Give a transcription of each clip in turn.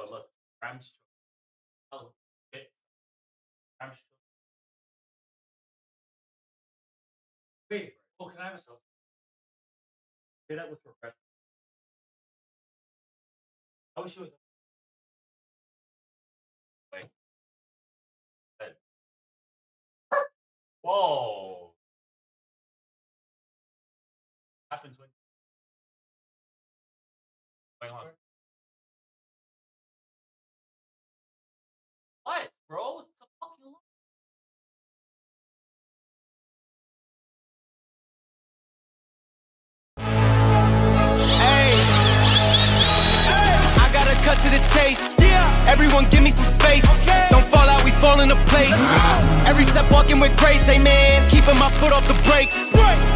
Oh, look, Rams. Oh, shit. Rams. Wait. Oh, can I have a cell? Say that with regret. I wish it was like that. Whoa. Happens when. Wait, hold on. What, bro? It's a fucking. Hey, I gotta cut to the chase. Everyone give me some space. Don't fall out, we fall into place. Every step walking with grace, amen. Keeping my foot off the brakes.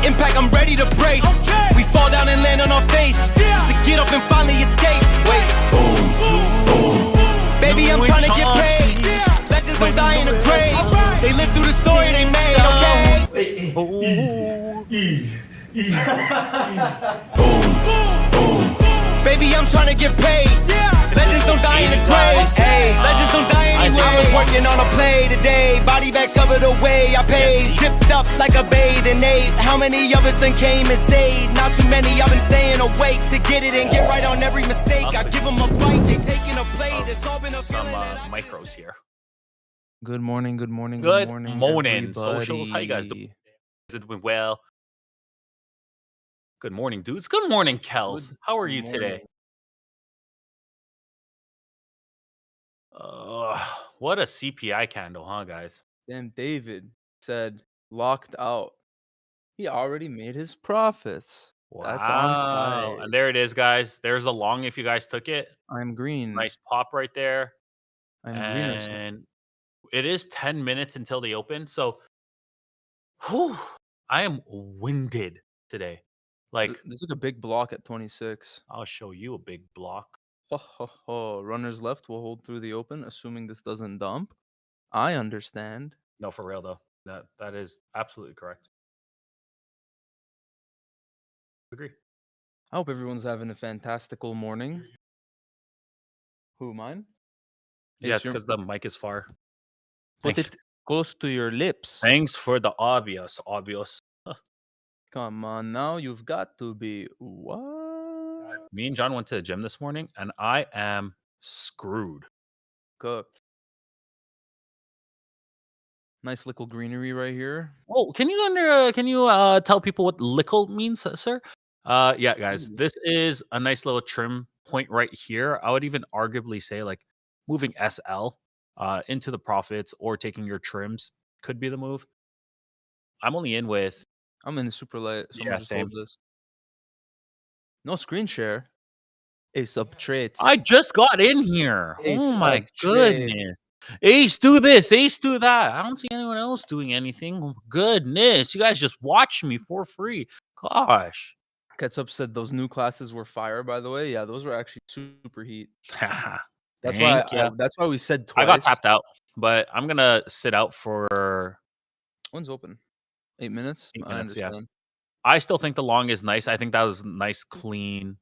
Impact, I'm ready to brace. We fall down and land on our face. Just to get up and finally escape. Wait, boom, boom. Baby, I'm trying to get paid. Legends don't die in the grave. They live through the story they made, okay? Baby, I'm trying to get paid. Legends don't die in the grave. Hey, legends don't die anyway. I was working on a play today. Body bags covered away. I paid, zipped up like a bathing ape. How many of us then came and stayed? Not too many. I've been staying awake to get it and get right on every mistake. I give them a bite, they taking a plate. It's all been a Some feeling that I micros here. Good morning, good morning, Good morning, morning, socials. How you guys doing? everybody. Is it doing well? Good morning, dudes. Good morning, Kels. Good How are you today? morning. What a CPI candle, huh, guys? Damn, David said locked out. He already made his profits. That's on Wow. fire. And there it is, guys. There's a long if you guys took it. I'm green. Nice pop right there. I'm greener. And it is 10 minutes until the open. So, whew, I am winded today. Like, There's like a big block at 26. I'll show you a big block. Ho, ho, ho. Runners left will hold through the open, assuming this doesn't dump. I understand. No, for real, though. That is absolutely correct. Agree. I hope everyone's having a fantastical morning. Who, mine? Yeah, Is it's your- because the mic is far. Put Thanks. it close to your lips. Thanks for the obvious. Obvious. Come on now, you've got to be what? Me and John went to the gym this morning, and I am screwed. Cooked. Nice little greenery right here. Oh, can you tell people what lickle means, sir? Yeah, guys, Ooh. this is a nice little trim point right here. I would even arguably say like moving SL into the profits or taking your trims could be the move. I'm only in with I'm in super light. Someone yeah, just same. told this. No screen share. Ace up trades. I just got in here. Ace Oh my up trades. goodness. Ace, do this. Ace, do that. I don't see anyone else doing anything. Oh, goodness. You guys just watch me for free. Gosh. Ketchup said those new classes were fire, by the way. Yeah, those were actually super heat. That's Thank ya. that's why we said twice. I got tapped out, but I'm going to sit out for When's open? 8 minutes? 8 I minutes. Yeah. understand. I still think the long is nice. I think that was a nice, clean,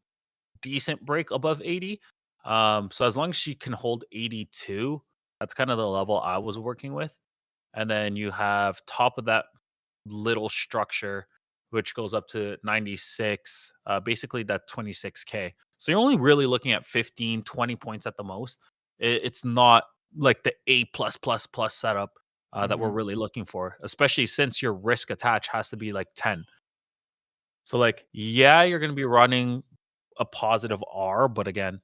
decent break above 80. So as long as she can hold 82, that's kind of the level I was working with. And then you have top of that little structure, which goes up to 96, basically that 26K. So you're only really looking at 15, 20 points at the most. It's not like the A plus plus plus setup that we're really looking for, especially since your risk attach has to be like 10. So like, yeah, you're going to be running a positive R, but again,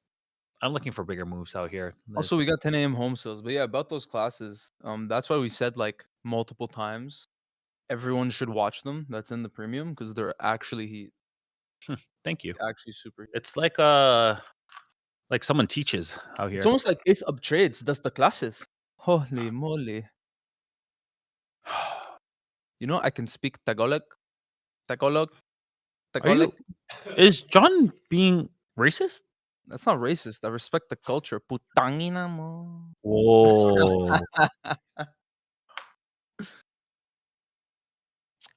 I'm looking for bigger moves out here. Also, we got 10 a.m. home sales. But yeah, about those classes, that's why we said like multiple times, everyone should watch them. That's in the premium because they're actually heat. Thank you. Actually super heat. It's like someone teaches out here. It's almost like Ace up trades. That's the classes. Holy moly. You know, I can speak Tagalog. Tagalog. Are you? Tagalog. Is John being racist? That's not racist. I respect the culture. Putangina mo. Whoa.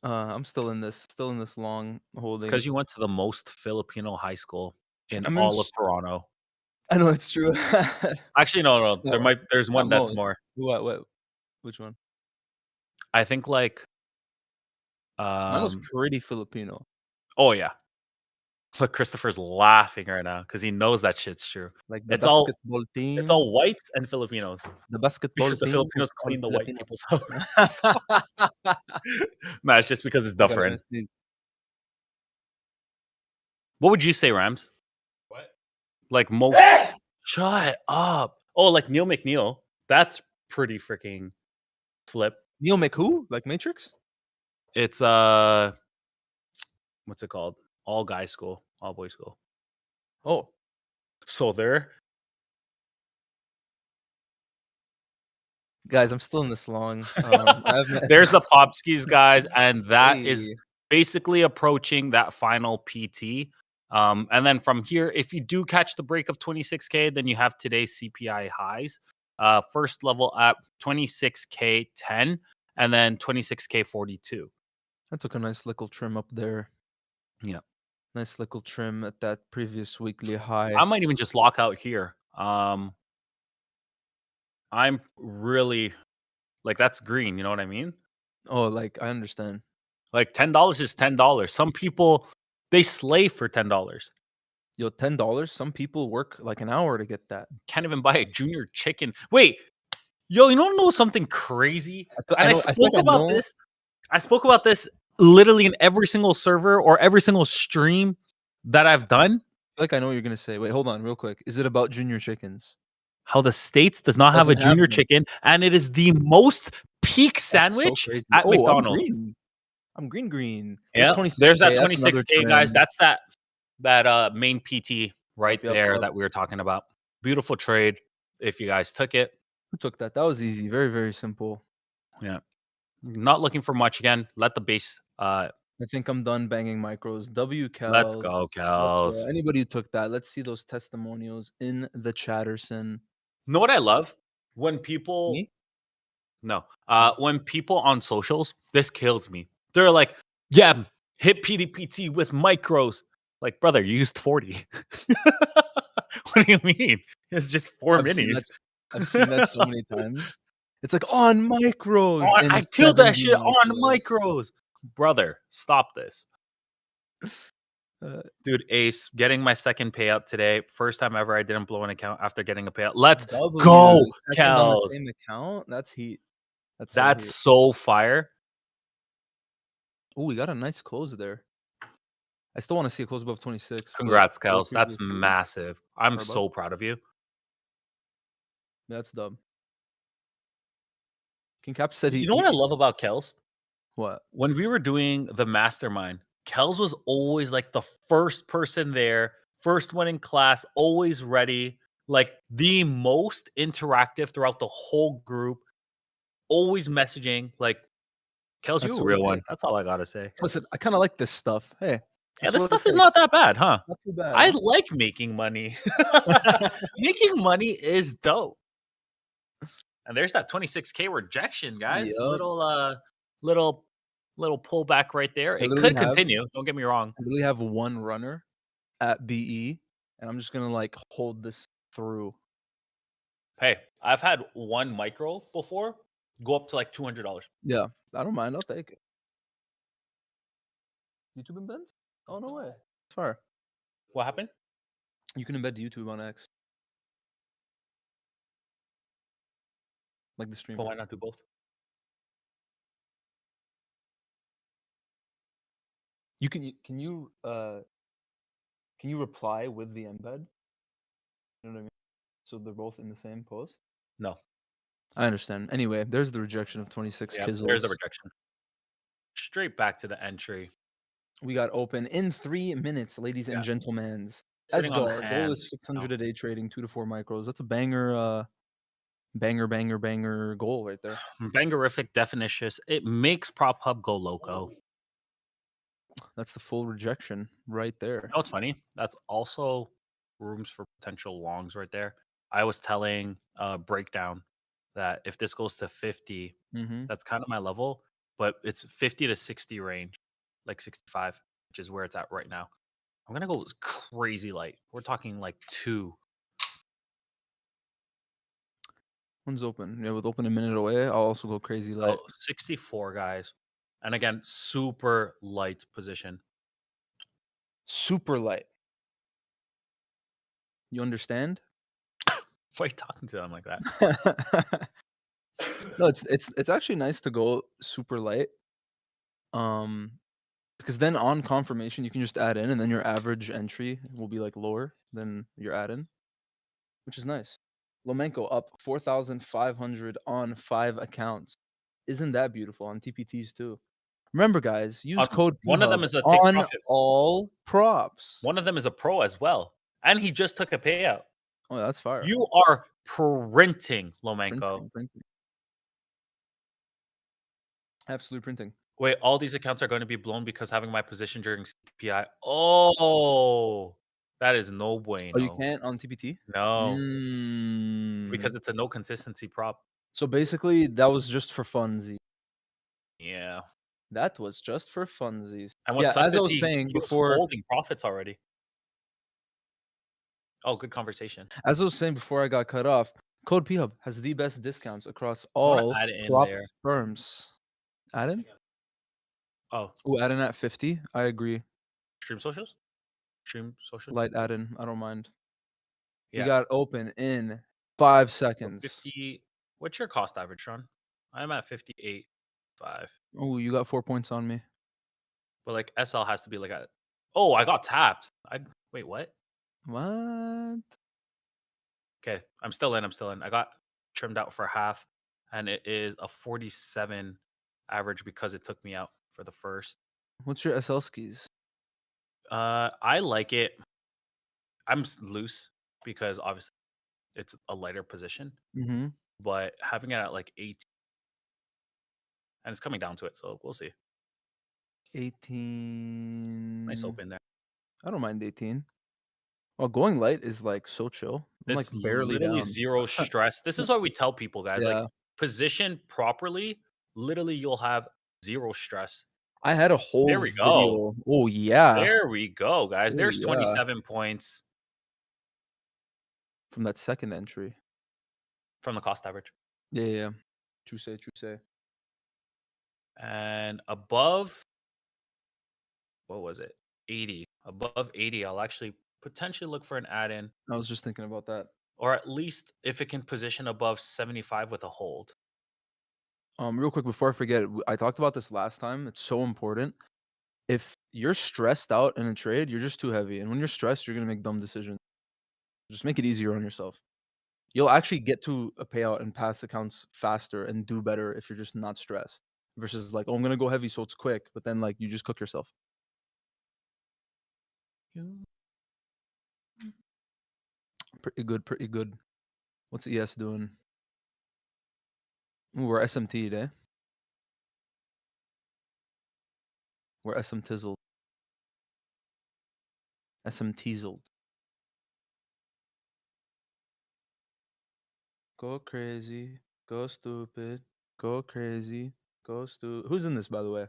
I'm still in this long holding. Because you went to the most Filipino high school in I'm in all of s- Toronto. I know it's true. Actually, no. No, There's not one that's most. more. What? Which one? I think like Mine was um. pretty Filipino. Oh yeah. Look, Christopher's laughing right now because he knows that shit's true. Like It's all it's team, all whites and Filipinos the basketball because the team Filipinos was all clean the white Filipinos. people's houses. Nah, it's just because it's I gotta different. sneeze. What would you say, Rams? What? Like most shut up. Oh, like Neil McNeil. That's pretty freaking flip. Neil McWho? Like Matrix? It's what's it called? All guy school, all boys school. Oh, So there. guys, I'm still in this long. I haven't. There's the Popskis, guys, and that is Hey, basically approaching that final PT. And then from here, if you do catch the break of 26K, then you have today's CPI highs. First level up 26K 10, and then 26K 42. I took a nice little trim up there. Yeah, Nice little trim at that previous weekly high. I might even just lock out here. I'm really like that's green. You know what I mean? Oh, like I understand. Like $10 is $10. Some people they slay for $10. Yo, $10. Some people work like an hour to get that. Can't even buy a junior chicken. Wait, yo, you don't know something crazy? And I I feel spoke like I about know. this. I spoke about this literally in every single server or every single stream that I've done. Like I know what you're gonna say. Wait, hold on, real quick. Is it about junior chickens? How the States does not have a Doesn't have junior them. chicken, and it is the most peak That's so sandwich crazy. at Oh, I'm McDonald's. green. I'm green. There's Yeah, there's 26K. that That's another 26K, guys. trim. That's that main PT right Yep. there that we were talking about. Beautiful trade if you guys took it. Who took that? That was easy. Very, very simple. Yeah. Not looking for much again. Let the base I think I'm done banging micros. W let's Kels. go, Let's Kels. anybody who took that. Let's see those testimonials in the Chatterson. Know what I love? When people Me? no. When people on socials, this kills me. They're like, yeah, hit PDPT with micros. Like, brother, you used 40. What do you mean? It's just 4 I've seen that. minis. I've seen that so many times. It's like on micros and I killed that 70 shit on micros. micros. Brother, stop this. Uh, Dude, Ace, getting my second payout today. First time ever I didn't blow an account after getting a payout. Let's W, go, second on the Kels. same account. That's heat. That's so That's heat. so fire. Oh, we got a nice close there. I still want to see a close above 26. but Congrats, we'll Kels. That's previously- massive. I'm Or above. so proud of you. That's dub. King Cap said he. You know what I love about Kels? What? When we were doing the mastermind, Kels was always like the first person there, first one in class, always ready, like the most interactive throughout the whole group, always messaging. Like, Kels, you That's a so real good. one. That's all I gotta say. Listen, I kind of like this stuff. Hey, Yeah, that's this what it stuff is takes. not that bad, huh? Not too bad. I huh? like making money. Making money is dope. And there's that 26K rejection, guys. Yup. Little pullback right there. I It literally could have- continue. Don't get me wrong. I really have one runner at BE, and I'm just gonna like hold this through. Hey, I've had one micro before go up to like $200. Yeah, I don't mind. I'll take it. YouTube embeds? Oh no way. It's far. What happened? You can embed YouTube on X. Like the stream. But why not do both? You can you reply with the embed? You know what I mean? So they're both in the same post? No. I understand. Anyway, there's the rejection of 26 Yeah, Kizzles. there's the rejection. Straight back to the entry. We got open in 3 minutes, ladies and Yeah. gentlemen. Let's Sitting go. on Our goal hands. is 600 a day trading, 2 to 4 micros. That's a banger, banger goal right there. Bangerific definitions. It makes Prophub go loco. That's the full rejection right there. You know what's funny? That's also rooms for potential longs right there. I was telling Breakdown that if this goes to 50, Mm-hmm. that's kind of my level, but it's 50 to 60 range, like 65, which is where it's at right now. I'm gonna go crazy light. We're talking like 2. One's open. Yeah, with open a minute away, I'll also go crazy light. So 64, guys. And again, super light position. Super light. You understand? Why are you talking to them like that? No, it's actually nice to go super light. Um, because then on confirmation, you can just add in, and then your average entry will be like lower than your add-in, which is nice. Lomenko up 4,500 on 5 accounts. Isn't that beautiful on TPTs too? Remember, guys, use code One of them PHUB is a take on profit. all props. One of them is a pro as well. And he just took a payout. Oh, that's fire. You are printing, Lomenko. Printing. Absolute printing. Wait, all these accounts are going to be blown because having my position during CPI. Oh, that is no Oh, you bueno. can't on TPT? No, Mm. because it's a no consistency prop. So basically, that was just for funsies. Yeah. That was just for funsies. And what Yeah, sucks as I is was saying he was before, holding profits already. Oh, good conversation. I got cut off, code PHUB has the best discounts across I wanna all add it in prop there. firms. Add in? Oh, Ooh, add in at 50. I agree. stream socials? Stream socials? Light add in. I don't mind. We Yeah. got open in 5 So seconds. 50. What's your cost average, Sean? I'm at 58.5. Oh, you got 4 points on me. But like SL has to be like a. Oh, I got tapped. Wait, what? What? Okay, I'm still in. I got trimmed out for half, and it is a 47 average because it took me out for the first. What's your SL skis? I like it. I'm loose because obviously it's a lighter position, Mm-hmm. but having it at like 18, and it's coming down to it, so we'll see. 18. Nice open there. I don't mind 18. Well, going light is like so chill. I'm like It's barely literally down. zero stress. This is why we tell people, guys, like Yeah. position properly. Literally, you'll have zero stress. I had a whole There we go. video. Oh yeah. There we go, guys. Oh There's yeah. 27 points From that second entry. from the cost average. Yeah. True say. And above, what was it? 80. Above 80, I'll actually potentially look for an add in, I was just thinking about that. or at least if it can position above 75 with a hold. Real quick before I forget, I talked about this last time. It's so important. If you're stressed out in a trade, you're just too heavy. And when you're stressed, you're gonna make dumb decisions. Just make it easier on yourself. You'll actually get to a payout and pass accounts faster and do better if you're just not stressed. Versus like, oh, I'm gonna go heavy so it's quick, but then like you just cook yourself. Pretty good, pretty good. What's ES doing? Ooh, we're SMT'd, eh? We're SM tizzled. SM teaseled. Go crazy. Go stupid. Go crazy. Go stupid. Who's in this, by the way?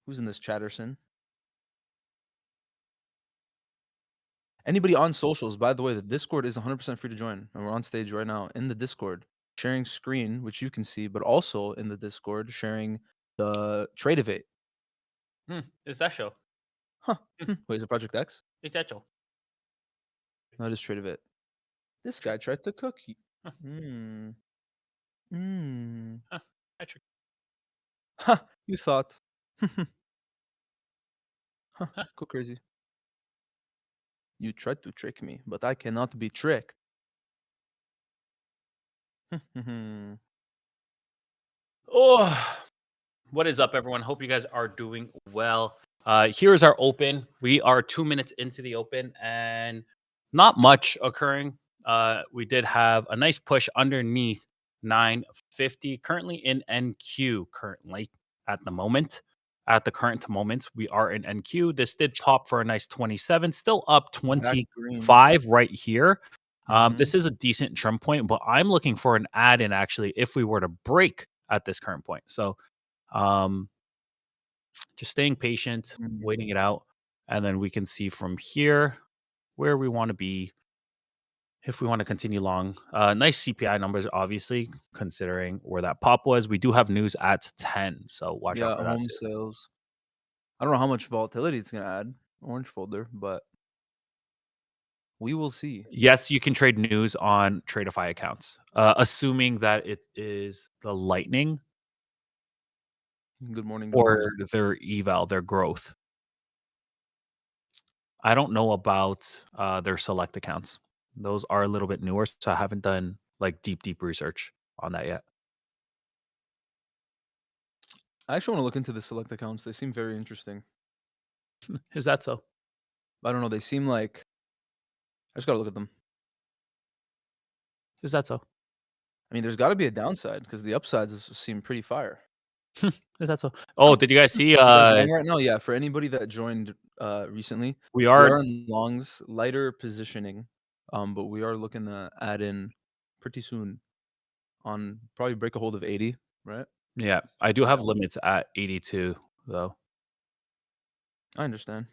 Who's in this, Chatterson? Anybody on socials, by the way, the Discord is 100% free to join. And we're on stage right now in the Discord, sharing screen, which you can see, but also in the Discord, sharing the Trade Evade. It's that show. Huh. Wait, is it Project X? It's that show. No, it is Trade Evade. This guy tried to cook you. Hmm. Hmm. I tricked. Ha! You thought. Huh. Huh. Go crazy. You tried to trick me, but I cannot be tricked. Oh, what is up, everyone? Hope you guys are doing well. Here's our open. We are 2 minutes into the open and not much occurring. We did have a nice push underneath 950, currently in NQ. Currently, at the moment, we are in NQ. This did pop for a nice 27, still up 25 right here. This is a decent trim point, but I'm looking for an add in actually if we were to break at this current point. So just staying patient, waiting it out, and then we can see from here where we want to be. if we want to continue long. Nice CPI numbers, obviously, considering where that pop was. We do have news at 10, so watch out Yeah, for that home too. sales. I don't know how much volatility it's gonna add. Orange folder, but we will see. Yes, you can trade news on Tradeify accounts, assuming that it is the Lightning Good morning. Good or morning. their eval, their growth. I don't know about their select accounts. Those are a little bit newer, so I haven't done like deep research on that yet. I actually want to look into the select accounts. They seem very interesting. Is that so? I don't know. They seem like I just gotta look at them. Is that so? I mean, there's got to be a downside because the upsides seem pretty fire. Is that so? Oh, did you guys see? You guys long right now? Yeah. For anybody that joined recently, We we are. are in longs, lighter positioning, but we are looking to add in pretty soon on probably break a hold of 80, right? Yeah, I do Yeah, have limits at 82 though. I understand.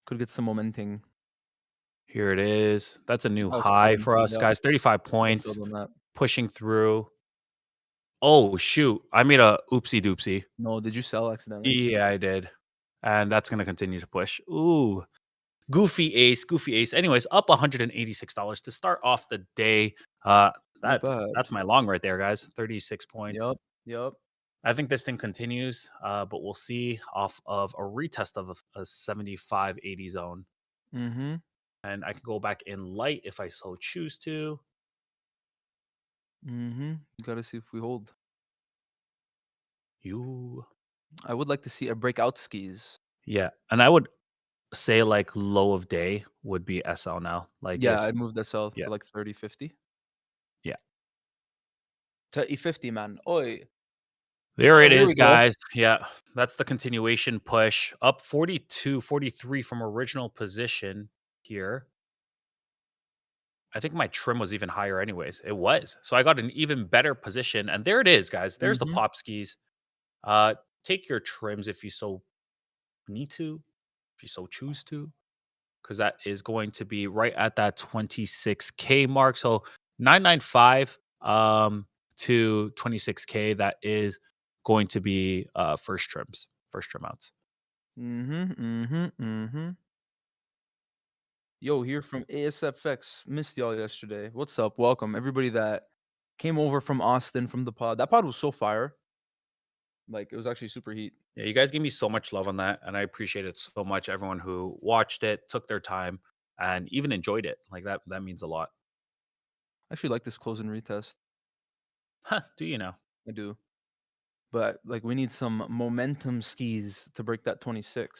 Could get some momenting. Here it is. That's a new That looks high clean. for us, Yep, guys. 35 I points, filled on that. pushing through. Oh shoot! I made a oopsie doopsie. No, did you sell accidentally? Yeah, I did, and that's gonna continue to push. Ooh, goofy ace, goofy ace. Anyways, up $186 to start off the day. Uh, Not that's bad. that's my long right there, guys. 36 points. Yep, yep. I think this thing continues, but we'll see off of a retest of a 75-80 zone. Mm-hmm. And I can go back in light if I so choose to. Mm-hmm. Gotta see if we hold. You. I would like to see a breakout skis. Yeah. And I would say like low of day would be SL now. Like Yeah, if, I'd move that south yeah, to like 30, 50. yeah. 30, 50, man. Oi. There Oh, it here is, we go. guys. Yeah. That's the continuation push up 42, 43 from original position here. I think my trim was even higher anyways. It was. So I got an even better position. And there it is, guys. There's the Mm-hmm. pop skis. Take your trims if you so need to, if you so choose to, because that is going to be right at that 26K mark. So 995 to 26K, that is going to be first trims, first trim outs. Mm-hmm. Mm-hmm. Mm-hmm. Yo, here from ASFX. Missed y'all yesterday. What's up? Welcome. Everybody that came over from Austin from the pod. That pod was so fire. Like, it was actually super heat. Yeah, you guys gave me so much love on that, and I appreciate it so much. Everyone who watched it, took their time, and even enjoyed it. Like that means a lot. I actually like this close and retest. Huh, do you know? I do. But like we need some momentum skis to break that 26.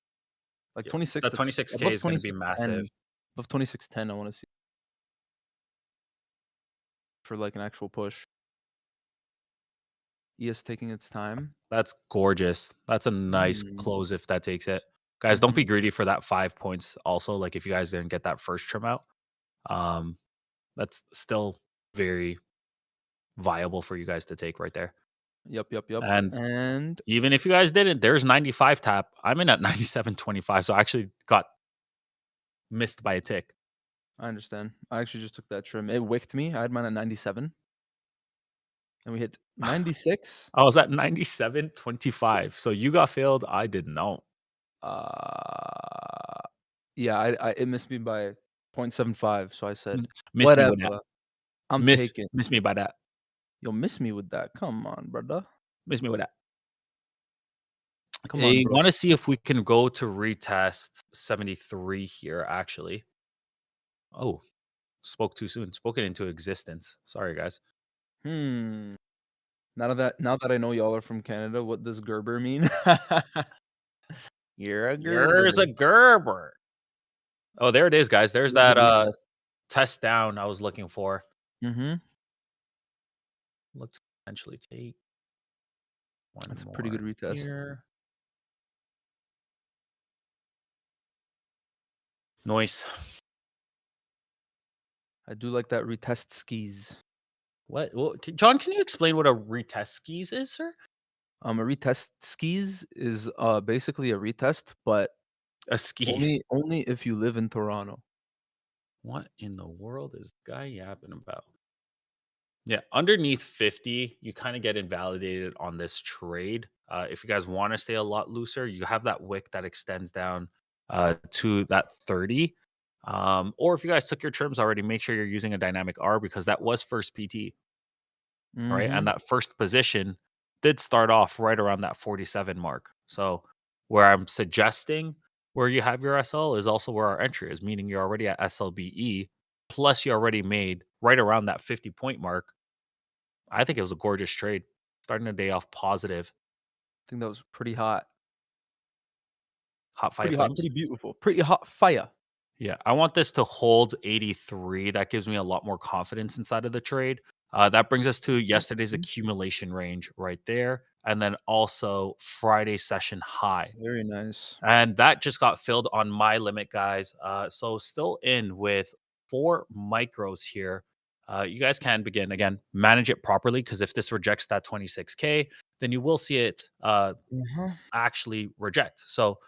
Like Yeah. 26 That to 26K above is going to be 2610. massive. Above 2610 I want to see for like an actual push. ES taking its time. That's gorgeous. That's a nice Mm. close if that takes it. Guys, don't be Mhm. greedy for that 5 points also, like, if you guys didn't get that first trim out, um, that's still very viable for you guys to take right there. Yep, yep, yep. And And even if you guys didn't, there's 95 tap. I'm in at 97.25, so I actually got missed by a tick. I understand. I actually just took that trim. It wicked me. I had mine at 97. And we hit 96. I was at 97.25, so you got failed, I did not. Uh yeah, I it missed me by 0.75. So I said, Miss me with that. whatever. I'm Miss taking. miss me by that. You'll miss me with that. Come on, brother. Miss me with that. Come on, I bros. wanna see if we can go to retest 73 here, actually. Oh, spoke too soon. Spoken into existence. Sorry, guys. Hmm. Now that I know y'all are from Canada, what does Gerber mean? You're a Gerber. There's a Gerber. Oh, there it is, guys. There's This is a that, good retest. test down I was looking for. Mhm. Let's potentially take one That's a pretty more good retest. here. Noise. I do like that retest skis. What? Well, John, can you explain what a retest skis is, sir? A retest skis is basically a retest, but A ski. only if you live in Toronto. What in the world is this guy yapping about? Yeah, underneath 50, you kind of get invalidated on this trade. If you guys want to stay a lot looser, you have that wick that extends down to that 30. Or if you guys took your trims already, make sure you're using a dynamic R because that was first PT, right? And Mm-hmm. that first position did start off right around that 47 mark. So where I'm suggesting where you have your SL is also where our entry is, meaning you're already at SLBE, plus you already made right around that 50-point mark. I think it was a gorgeous trade. Starting the day off positive. I think that was pretty hot. Hot fire Pretty hot, flames. pretty beautiful. Pretty hot fire. Yeah, I want this to hold 83. That gives me a lot more confidence inside of the trade. That brings us to yesterday's Mhm. accumulation range right there. And then also Friday session high. Very nice. And that just got filled on my limit, guys. So still in with 4 micros here. You guys can begin again, manage it properly because if this rejects that 26K, then you will see it Uh-huh. actually reject. So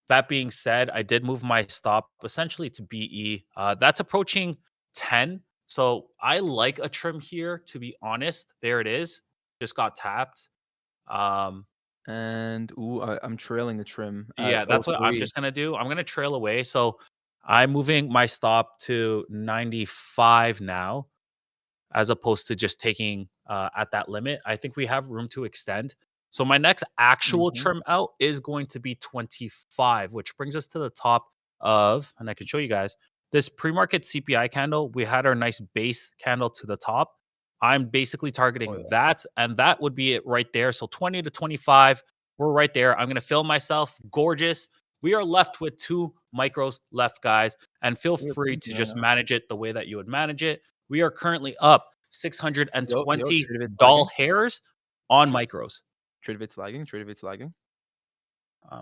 that being said, I did move my stop essentially to BE. That's approaching 10. So I like a trim here, to be honest. There it is. Just got tapped. Um, And ooh, I'm trailing a trim at yeah, oh that's what I'm 03. just gonna do. I'm gonna trail away. So I'm moving my stop to 95 now, as opposed to just taking at that limit. I think we have room to extend. So my next actual Mhm. trim out is going to be 25, which brings us to the top of, and I can show you guys this pre-market CPI candle. We had our nice base candle to the top. I'm basically Oh, targeting yeah. that, and that would be it right there. So 20 to 25, we're right there. I'm gonna fill myself gorgeous. We are left with 2 micros left, guys, and feel We're free to thinking right just now. manage it the way that you would manage it. We are currently up Yo, 620 Tradeovate doll lagging. hairs on Tra micros. Tradeovate's lagging. Tradeovate's lagging.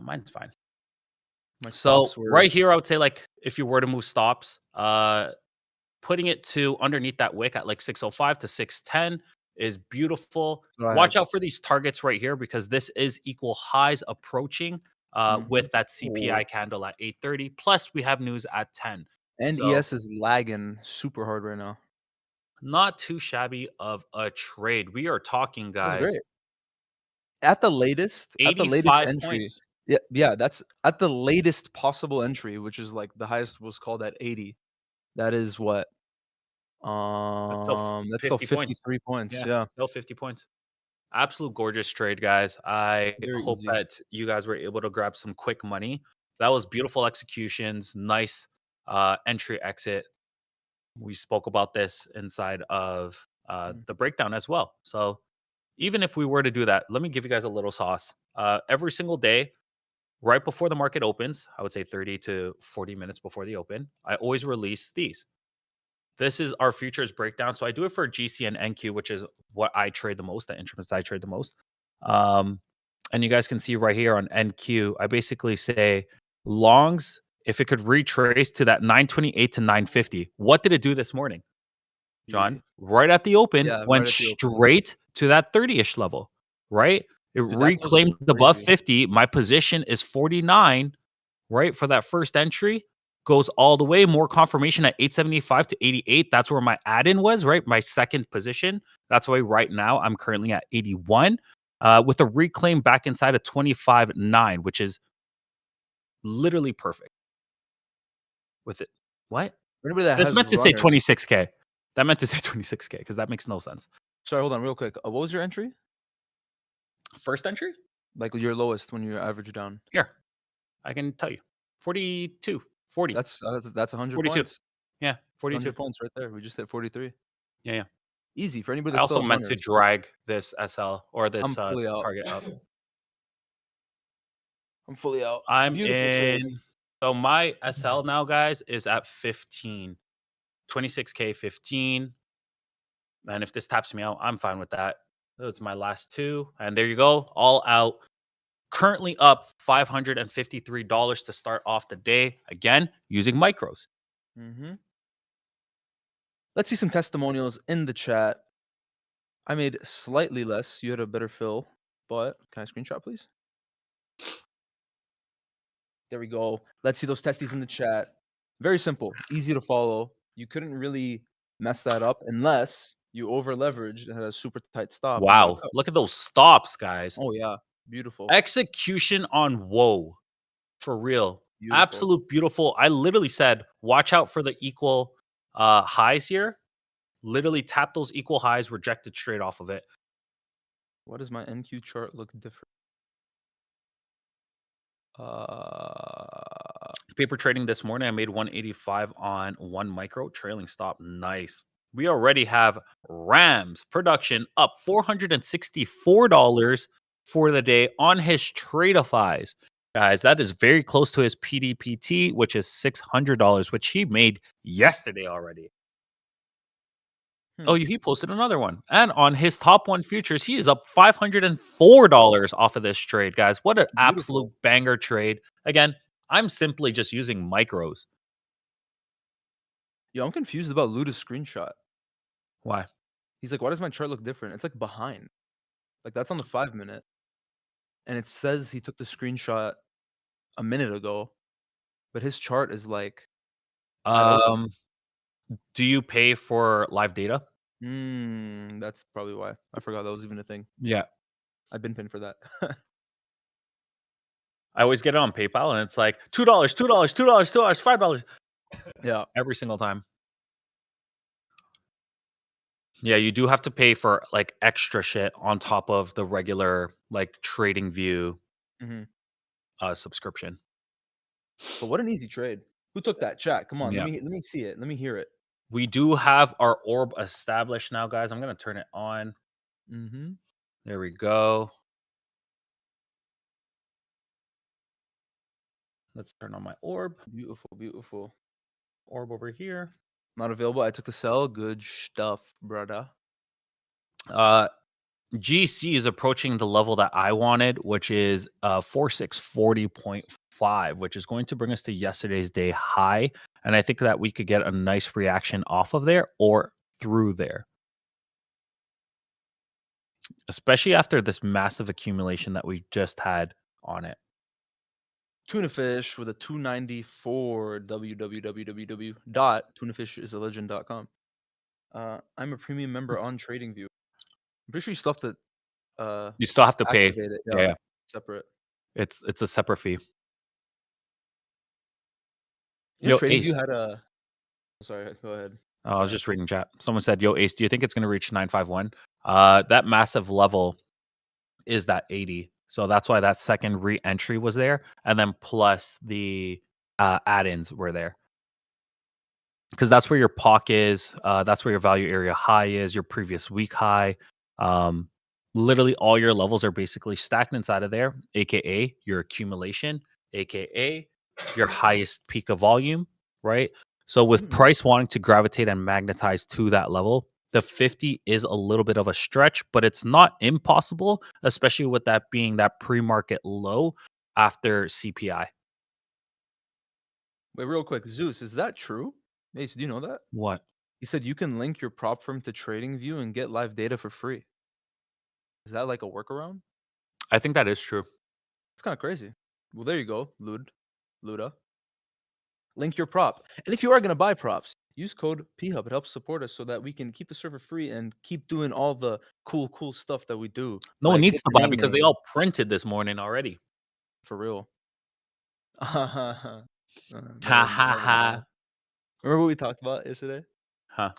Mine's fine. My So stops were right here, I would say like if you were to move stops, putting it to underneath that wick at like 605 to 610 is beautiful. that's what I Watch have. out for these targets right here because this is equal highs approaching Mhm. with that Ooh. CPI candle at 8:30. Plus, we have news at 10. And So ES is lagging super hard right now. not too shabby of a trade. We are talking, That was guys, great. At the latest 85 entry. points. Yeah, yeah, that's at the latest possible entry, which is like the highest was called at 80. That is what? That's still That's still 50 points. 53 points. Yeah, Yeah, still 50 points. Absolute gorgeous trade, guys. I very hope easy. that you guys were able to grab some quick money. That was beautiful executions, nice entry exit. We spoke about this inside of Mm. the breakdown as well. So even if we were to do that, let me give you guys a little sauce. Every single day, right before the market opens, I would say 30 to 40 minutes before the open, I always release these. This is our futures breakdown. So I do it for GC and NQ, which is what I trade the most, the instruments I trade the most. Um, and you guys can see right here on NQ, I basically say longs, if it could retrace to that 928 to 950. What did it do this morning, John? Beauty. Right at the open, Yeah, went right at the open. straight to that 30-ish level, right? It Dude, that close is reclaimed above crazy. 50. My position is 49, right? For that first entry, goes all the way. More confirmation at 875 to 88. That's where my add-in was, right? My second position. That's why right now I'm currently at 81. With a reclaim back inside of 25.9, which is literally perfect with it. What? For anybody that This has meant to say runners. 26K. That meant to say 26K because that makes no sense. Sorry, hold on real quick. What was your entry? First entry? Like your lowest when you average down? Here, I can tell you 42, 40, That's 100 42. points. Yeah, 42. 100 points right there. We just hit 43. Yeah, yeah. Easy for anybody I that still also has meant to runners. drag this SL or I'm this fully out. target up. I'm fully out. I'm Beautiful trade. in. So my SL now, guys, is at 15, 26K 15. And if this taps me out, I'm fine with that. That's my last two. And there you go. All out. Currently up $553 to start off the day. Again, using micros. Mhm. Let's see some testimonials in the chat. I made slightly less. You had a better fill, but can I screenshot, please? There we go. Let's see those testies in the chat. Very simple, easy to follow. You couldn't really mess that up unless you over leveraged and had a super tight stop and got a Wow, cut. look at those stops, guys. Oh yeah, beautiful, Execution on whoa, for real. beautiful. Absolute beautiful. I literally said, watch out for the equal highs here. Literally tap those equal highs, rejected straight off of it. Why does my NQ chart look different? Paper trading this morning, I made 185 on 1 micro, trailing stop. Nice. We already have Rams production up $464 for the day on his Tradeifys. Guys, that is very close to his PDPT, which is $600, which he made yesterday already. Oh, he posted another one. And on his top one futures, he is up $504 off of this trade, guys. What an absolute Beautiful. banger trade. Again, I'm simply just using micros. Yo, I'm confused about Luda's screenshot. Why? He's like, why does my chart look different? It's like behind. Like that's on the 5-minute. And it says he took the screenshot a minute ago, but his chart is like at open. Um, do you pay for live data? That's probably why. I forgot that was even a thing. Yeah. I've been pinned for that. I always get it on PayPal and it's like $2, $2, $2, $2, $5 Yeah. every single time. Yeah, you do have to pay for like extra shit on top of the regular like trading view hmm subscription. But what an easy trade. Who took that? Chat. Come on, Yeah. let me see it. Let me hear it. We do have our orb established now, guys. I'm going to turn it on. Mm-hmm. There we go. Let's turn on my orb. Beautiful, beautiful. Orb over here. Not available. I took the sell. Good stuff, brother. GC is approaching the level that I wanted, which is 4640.5, which is going to bring us to yesterday's day high. And I think that we could get a nice reaction off of there or through there, especially after this massive accumulation that we just had on it. Tuna fish with a 294 www.tunafishisalegend.com. I'm a premium member on TradingView. I'm pretty sure you still have to You still have to pay. activate it. Yeah, Separate. it's a separate fee. You know, Yo, Ace. TradingView had a. Sorry, go ahead. I was just reading chat. Someone said, "Yo, Ace, do you think it's going to reach 951?" That massive level is that 80. So that's why that second re-entry was there, and then plus the add-ins were there, because that's where your POC is. That's where your value area high is. Your previous week high. Literally, all your levels are basically stacked inside of there, aka your accumulation, aka your highest peak of volume, right? So with price wanting to gravitate and magnetize to that level, the 50 is a little bit of a stretch, but it's not impossible, especially with that being that pre-market low after CPI. Wait, real quick, Zeus, is that true? Ace, do you know that? What? He said you can link your prop firm to TradingView and get live data for free. Is that like a workaround? I think that is true. It's kind of crazy. Well, there you go, Luda. Link your prop. And if you are going to buy props, use code PHUB. It helps support us so that we can keep the server free and keep doing all the cool stuff that we do. No one Like needs hit to the buy because they naming. all printed this morning already. For real. Ha ha ha. Remember what we talked about yesterday? Huh.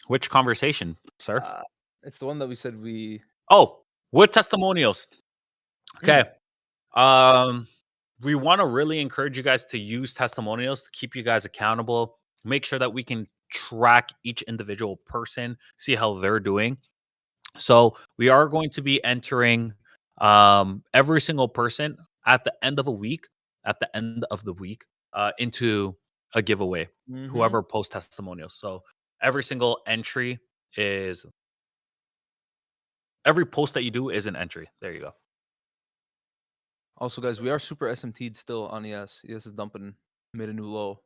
Which conversation, sir? It's the one that we said we. Oh, with testimonials. Okay. We want to really encourage you guys to use testimonials to keep you guys accountable. Make sure that we can track each individual person, see how they're doing. So we are going to be entering every single person at the end of a week, into a giveaway. Whoever posts testimonials. So every single entry is every post that you do is an entry. There you go. Also, guys, we are super SMT'd still on ES. ES is dumping, made a new low.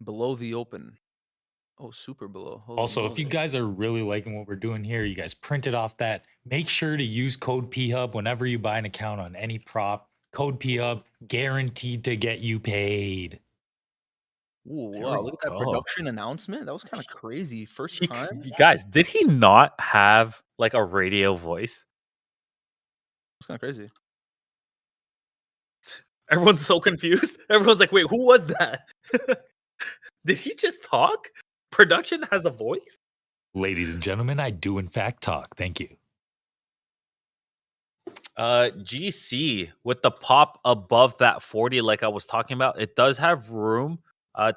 Below the open. Oh, super below. Holy Also, if you moly. guys are really liking what we're doing here, you guys printed off that. Make sure to use code PHUB whenever you buy an account on any prop. Code Prophub, guaranteed to get you paid. Ooh, There wow! we Look at that go. production announcement. That was kind of crazy. First He, time. you guys, did he not have like a radio voice? It's kind of crazy. Everyone's so confused. Everyone's like, "Wait, who was that? Did he just talk? Production has a voice?" Ladies and gentlemen, I do in fact talk. Thank you. GC with the pop above that 40, like I was talking about, it does have room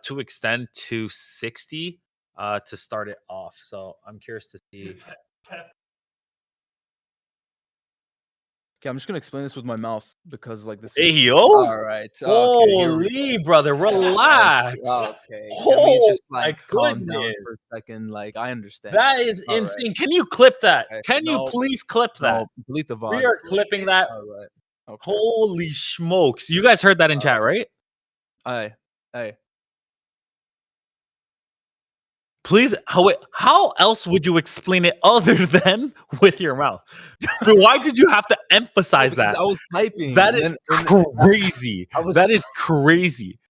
to extend to 60 to start it off. So I'm curious to see. Okay, I'm just gonna explain this with my mouth because like this Hey is yo! all right. Okay, here we Holy go. brother, Right. relax. Okay. Can we Oh just my like calm down goodness. for a second? Like I understand. That is All right. insane. Can you clip that? Okay. Can you No, please clip that? no. Delete the We VOD. are clipping that. All right. Okay. Holy smokes. You guys heard that in chat, right? Hey. Please, how else would you explain it other than with your mouth? Why did you have to emphasize Because that? I was typing. That and is then crazy. I was That is crazy.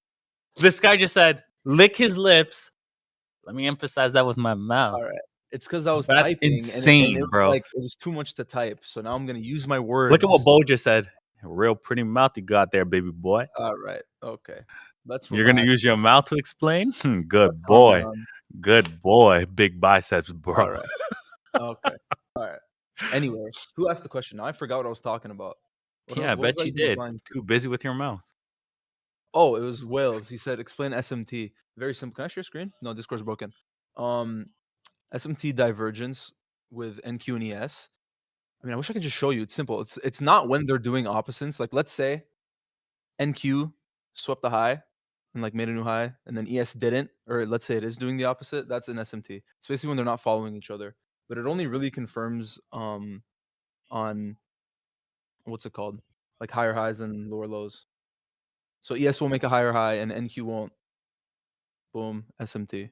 This guy just said, lick his lips. Let me emphasize that with my mouth. all right. It's because I was That's typing insane, and it was bro. like it was too much to type. So now I'm gonna use my words. Look at what Bo just said. Real pretty mouth you got there, baby boy. All right. Okay. Let's You're gonna relax. use your mouth to explain? Good Let's calm boy. down. Good boy. Big biceps, bro. All right. Okay. All right. Anyway, who asked the question? Now I forgot what I was talking about. Yeah, I What was bet you even did. replying to? Too busy with your mouth. Oh, it was Wales. He said, "Explain SMT." Very simple. Can I share screen? No, Discord's broken. SMT divergence with NQ and ES. I mean, I wish I could just show you. It's simple. It's not when they're doing opposites. Like, let's say NQ swept the high and like made a new high, and then ES didn't, or let's say it is doing the opposite. That's an SMT. It's basically when they're not following each other. But it only really confirms on what's it called, like higher highs and lower lows. So ES will make a higher high and NQ won't. Boom, SMT.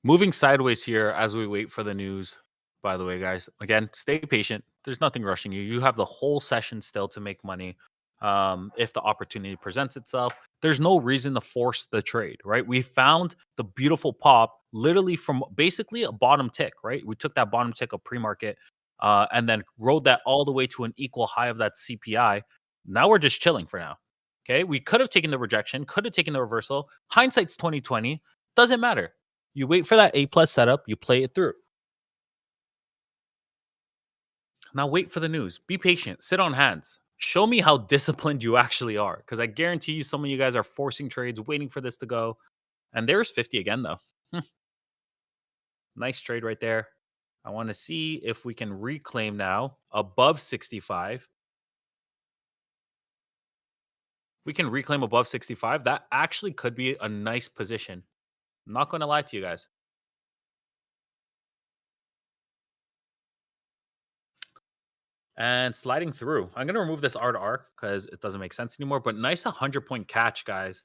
Moving sideways here as we wait for the news, by the way, guys. Again, stay patient. There's nothing rushing you. You have the whole session still to make money. If the opportunity presents itself, there's no reason to force the trade, right? We found the beautiful pop literally from basically a bottom tick, right? We took that bottom tick of pre-market and then rode that all the way to an equal high of that CPI. Now we're just chilling for now. Okay. We could have taken the rejection, could have taken the reversal. Hindsight's 2020. Doesn't matter. You wait for that A plus setup, you play it through. Now wait for the news. Be patient. Sit on hands. Show me how disciplined you actually are. Because I guarantee you some of you guys are forcing trades, waiting for this to go. And there's 50 again, though. Nice trade right there. I want to see if we can reclaim now above 65. If we can reclaim above 65, that actually could be a nice position. I'm not going to lie to you guys. And sliding through. I'm going to remove this R to R because it doesn't make sense anymore. But nice 100-point catch, guys.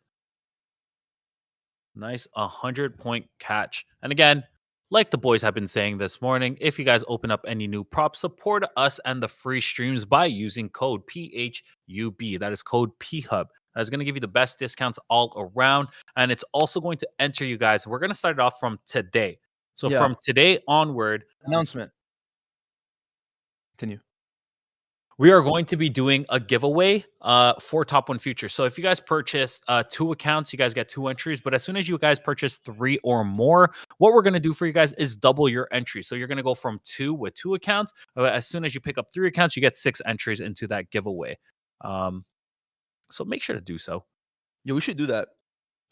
Nice 100-point catch. And again, like the boys have been saying this morning, if you guys open up any new props, support us and the free streams by using code PHUB. That is code PHUB. That is going to give you the best discounts all around. And it's also going to enter you guys. We're going to start it off from today. So Yeah. from today onward, Announcement. Continue. we are going to be doing a giveaway for Top 1 Future. So if you guys purchase 2 accounts, you guys get 2 entries. But as soon as you guys purchase 3 or more, what we're going to do for you guys is double your entry. So you're going to go from 2 with 2 accounts. As soon as you pick up 3 accounts, you get 6 entries into that giveaway. So make sure to do so. Yeah, we should do that.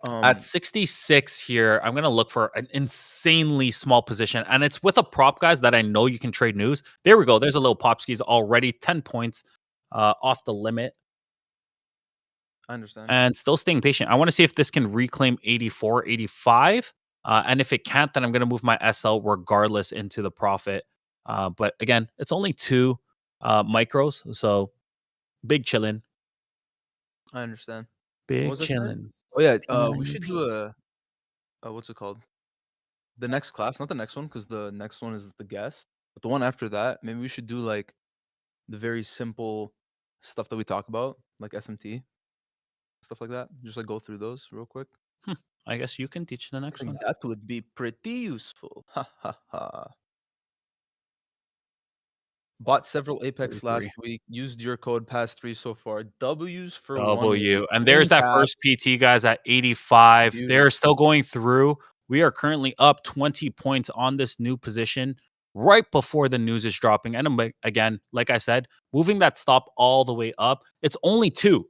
At 66 here, I'm going to look for an insanely small position. And it's with a prop, guys, that I know you can trade news. There we go. There's a little pop skis already. 10 points off the limit. I understand. And still staying patient. I want to see if this can reclaim 84, 85. And if it can't, then I'm going to move my SL regardless into the profit. But again, it's only 2 micros. So big chillin'. I understand. Big was I saying? chillin'. Oh yeah, we should do a what's it called? The next class, not the next one, because the next one is the guest. But the one after that, maybe we should do like the very simple stuff that we talk about, like SMT, stuff like that. Just like go through those real quick. I guess you can teach the I next think one. that would be pretty useful. Ha ha ha. Bought several Apex last 33. week. Used your code pass 3 so far. W's for 1 W. week. And King there's that cap. first PT, guys, at 85. Beauty. They're still going through. We are currently up 20 points on this new position right before the news is dropping. And again, like I said, moving that stop all the way up. It's only two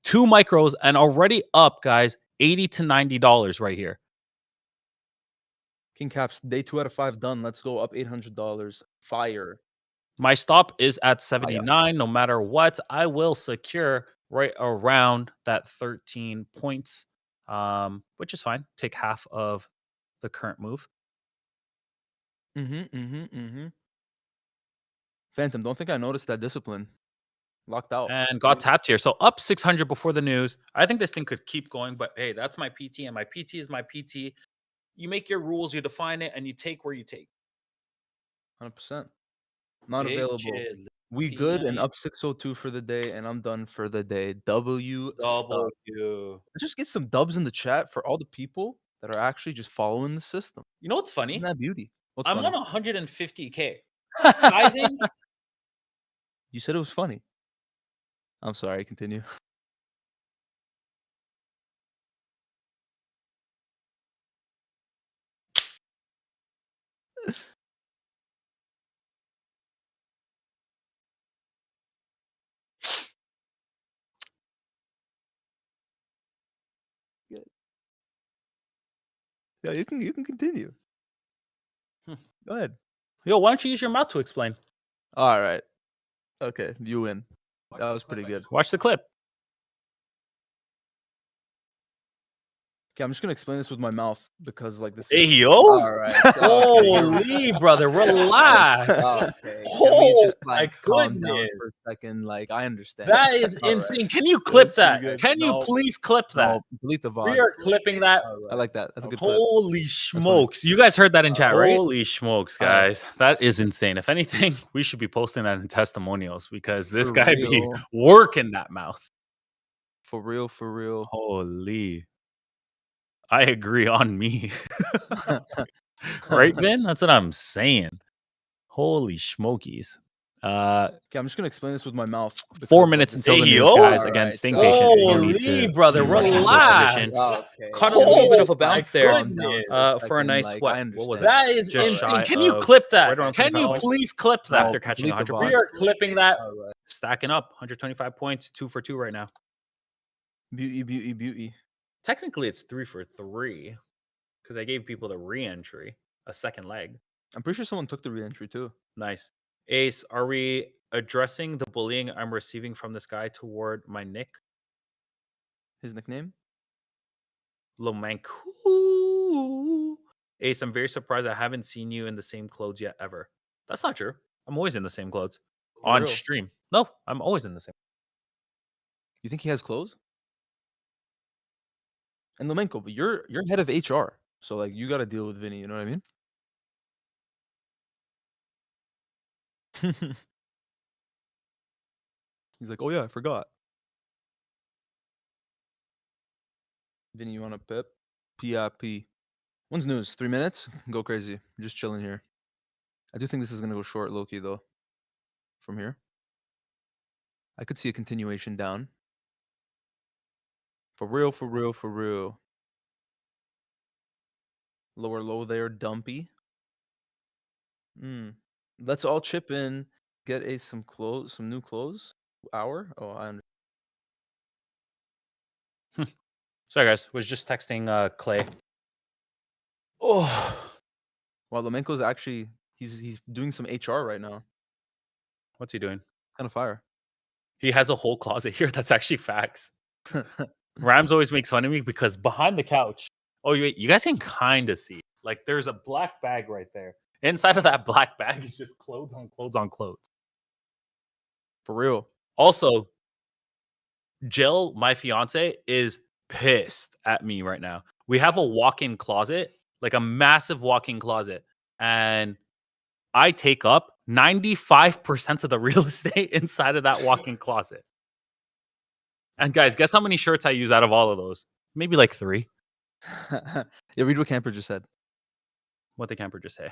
micros and already up, guys, $80 to $90 right here. King caps. Day 2 out of 5 done. Let's go up $800. Fire. My stop is at 79. No matter what, I will secure right around that 13 points, which is fine. Take half of the current move. Phantom, don't think I noticed that discipline. Locked out. And got tapped here. So up 600 before the news. I think this thing could keep going, but hey, that's my PT, and my PT is my PT. You make your rules, you define it, and you take where you take. 100%. Not Big available. chill. We good and P90. up 602 for the day, and I'm done for the day. W stuck. W. Just get some dubs in the chat for all the people that are actually just following the system. You know what's funny? Isn't that beauty? What's I'm funny? on 150K. Sizing. You said it was funny. I'm sorry. Continue. Good. Yeah, you can continue. Go ahead. Yo, why don't you use your mouth to explain? All right. Okay, you win. That was pretty good. Watch the clip. Okay, I'm just gonna explain this with my mouth because like this. Hey, Is... yo. All right. Holy, brother, relax. Okay. Oh, Just like my calm down goodness. for a second. Like I understand. That is All right. insane. Can you clip That's pretty that? good. Can you No. please clip that? No, delete the VOD. We are clipping that. I like that. That's a good clip. Holy smokes. You guys heard that in chat, right? Holy smokes, All right. guys. That is insane. If anything, we should be posting that in testimonials because this For guy be real. working that mouth. For real, for real. Holy. I agree on me. Right, Vin? That's what I'm saying. Holy smokies. Okay, I'm just gonna explain this with my mouth. 4 minutes until the news, guys. Again, staying patient. You need to brother, be rushing into a relax. position. Okay. Caught a little bit of a Oh, bounce my there goodness. for a nice like, what? I What was understand. it? That is Just insane. shy Can you of clip that? right around Can you 25 please clip that? No, after catching delete the 100 VOD. We are clipping that. All right. stacking up 125 points, 2 for 2 right now. Beauty, beauty, beauty. Technically, it's 3 for 3 because I gave people the re-entry, a second leg. I'm pretty sure someone took the re-entry too. Nice. Ace, are we addressing the bullying I'm receiving from this guy toward my nick? His nickname? Lomanku. Ace, I'm very surprised I haven't seen you in the same clothes yet ever. That's not true. I'm always in the same clothes. For On real? stream. No, I'm always in the same. You think he has clothes? And Lomenko, but you're head of HR, so like you got to deal with Vinny. You know what I mean? He's like, oh yeah, I forgot. Vinny, you want a pip? PIP. When's news? 3 minutes? Go crazy. I'm just chilling here. I do think this is gonna go short, Loki, though. From here, I could see a continuation down. For real, for real, for real. Lower low there, dumpy. Let's all chip in. Get some clothes, some new clothes. Hour? Oh, I understand. Sorry, guys. Was just texting Clay. Oh, Well, Lomenko's actually he's doing some HR right now. what's he doing? Kind of fire. He has a whole closet here. That's actually facts. Rams always makes fun of me because behind the couch. Oh, wait, you guys can kind of see. Like, there's a black bag right there. Inside of that black bag is just clothes on clothes on clothes. For real. Also, Jill, my fiance, is pissed at me right now. We have a walk-in closet, like a massive walk-in closet, and I take up 95% of the real estate inside of that walk-in closet. And guys, guess how many shirts I use out of all of those? Maybe like 3. Yeah, read what Camper just said. What the camper just say?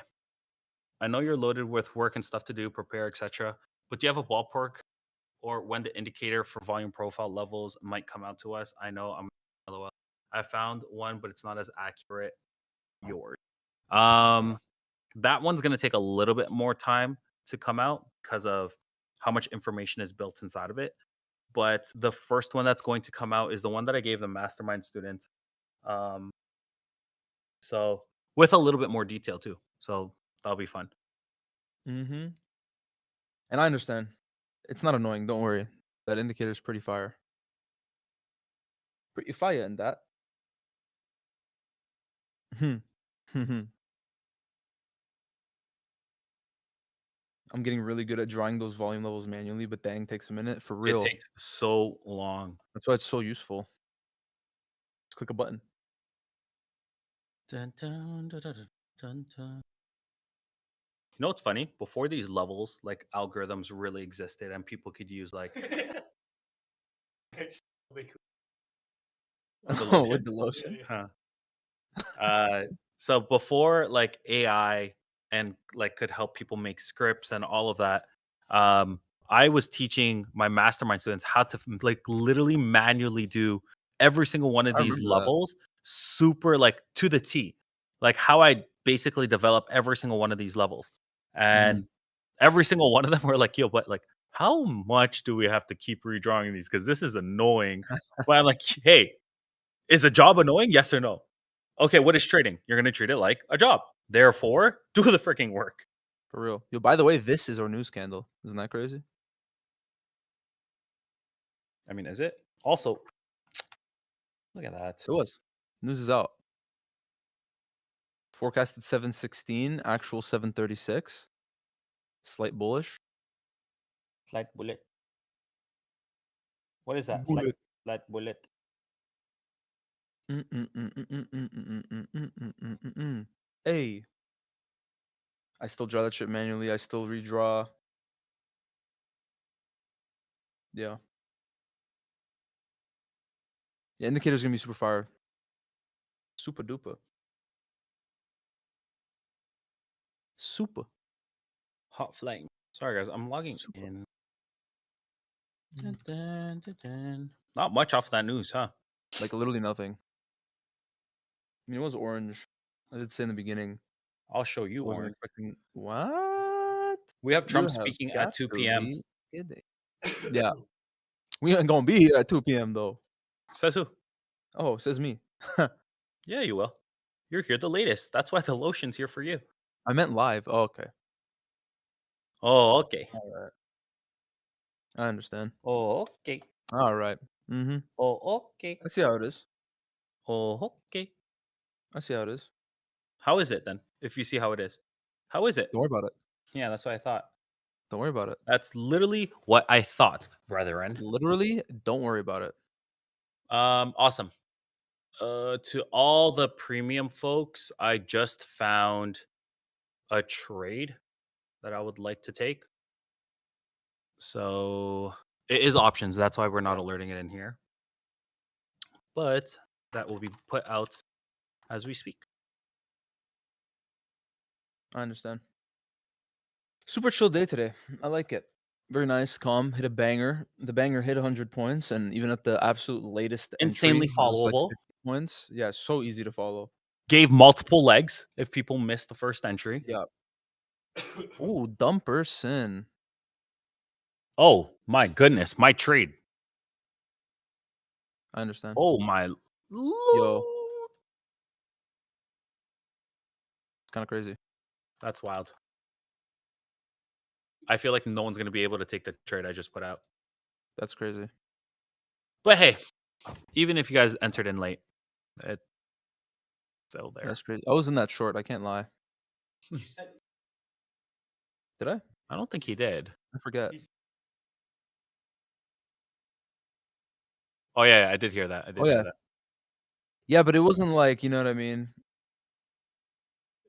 I know you're loaded with work and stuff to do, prepare, etc. But do you have a ballpark or when the indicator for volume profile levels might come out to us? I know I'm LOL. I found one, but it's not as accurate. Yours. That one's gonna take a little bit more time to come out because of how much information is built inside of it. But the first one that's going to come out is the one that I gave the mastermind students. Um, so with a little bit more detail too. So that'll be fun. Mm-hmm. And I understand. It's not annoying. Don't worry. That indicator's pretty fire. Pretty fire in that. Hmm. I'm getting really good at drawing those volume levels manually, but dang, takes a minute for It real. takes so long. That's why it's so useful. Just click a button. Dun, dun, dun, dun, dun, dun. You know what's funny? Before these levels, like algorithms really existed and people could use like the Oh, lotion. with the lotion. Huh. So before like AI and like could help people make scripts and all of that, I was teaching my mastermind students how to like literally manually do every single one of I these remember that. levels, super like to the T, like how I basically develop every single one of these levels, and every single one of them were like, "Yo, but like, how much do we have to keep redrawing these? Because this is annoying." But I'm like, "Hey, is a job annoying? Yes or no?" Okay, what is trading? You're gonna treat it like a job. Therefore, do the freaking work. For real. Yo, by the way, this is our news candle. Isn't that crazy? I mean, is it? Also, look at that. It was. News is out. Forecasted 716, actual 736. Slight bullish. Slight bullet. What is that? Bullet. Slight bullet. Hey. I still draw that shit manually. I still redraw. Yeah. The indicator's gonna be super fire. Super duper. Super. Hot flame. Sorry, guys. I'm logging Super. in. Dun, dun, dun, dun. Not much off that news, huh? Like literally nothing. I mean, it was orange. I did say in the beginning. I'll show you, I wasn't Orange. expecting. What? We have You Trump have speaking got at 2 to p.m. be kidding. Yeah. We ain't gonna be here at 2 p.m. though. Says who? Oh, says me. Yeah, you will. You're here the latest. That's why the lotion's here for you. I meant live. Oh, okay. Oh, okay. All right. I understand. Oh, okay. All right. Mm-hmm. Oh, okay. I see how it is. Oh, okay. I see how it is. How is it then? If you see how it is, how is it? Don't worry about it. Yeah, that's what I thought. Don't worry about it. That's literally what I thought, brethren. Literally, don't worry about it. Awesome. To all the premium folks, I just found a trade that I would like to take. So it is options. That's why we're not alerting it in here. But that will be put out as we speak. I understand. Super chill day today. I like it. Very nice, calm. Hit a banger. The banger hit 100 points, and even at the absolute latest Insanely entry, it was like followable. 50 points. Yeah, so easy to follow. Gave multiple legs if people missed the first entry. Yeah. Ooh, dumb person. Oh my goodness, my trade. I understand. Oh my Yo. Lord. It's kind of crazy. That's wild. I feel like no one's gonna be able to take the trade I just put out. That's crazy. But hey, even if you guys entered in late, it's still there. That's crazy. I was in that short. I can't lie. Did I? I don't think he did. I forget. Oh yeah, I did hear that. I did Oh, hear yeah. that. Yeah, but it wasn't like, you know what I mean?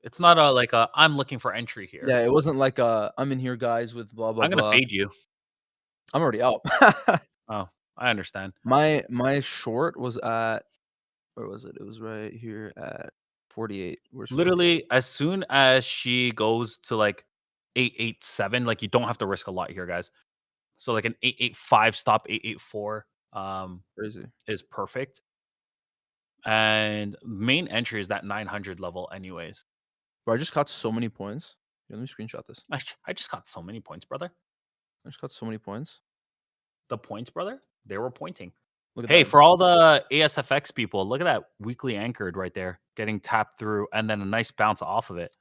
It's not a like a I'm looking for entry here. Yeah, it wasn't like I'm in here, guys, with blah, blah, I'm gonna blah. fade you. I'm already out. Oh, I understand. My short was at where was it? It was right here at 48. Where's 48? Literally, as soon as she goes to like 887, like you don't have to risk a lot here, guys. So like an 885 stop, 884 Crazy. is perfect. And main entry is that 900 level, anyways. Bro, I just got so many points. Here, let me screenshot this. I just got so many points, brother. I just got so many points. The points, brother, they were pointing. Look at Hey, that. for all the ASFX people, look at that weekly anchored right there, getting tapped through, and then a nice bounce off of it.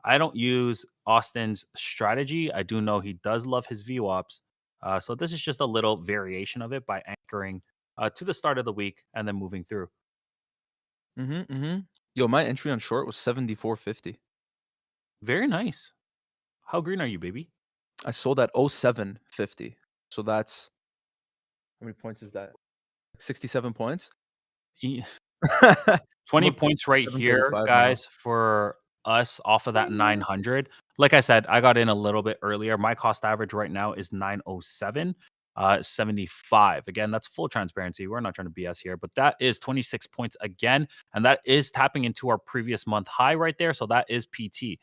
I don't use Austin's strategy. I do know he does love his VWAPs. So this is just a little variation of it by anchoring to the start of the week and then moving through. Yo, my entry on short was 74.50. Very nice. How green are you, baby? I sold at 07.50. So that's how many points is that? 67 points. E- I'm 20 up points right here, 735 now. guys, for us off of that 900. Like I said, I got in a little bit earlier. My cost average right now is 907. 75. Again, that's full transparency. We're not trying to BS here, but that is 26 points again. And that is tapping into our previous month high right there. So that is PT.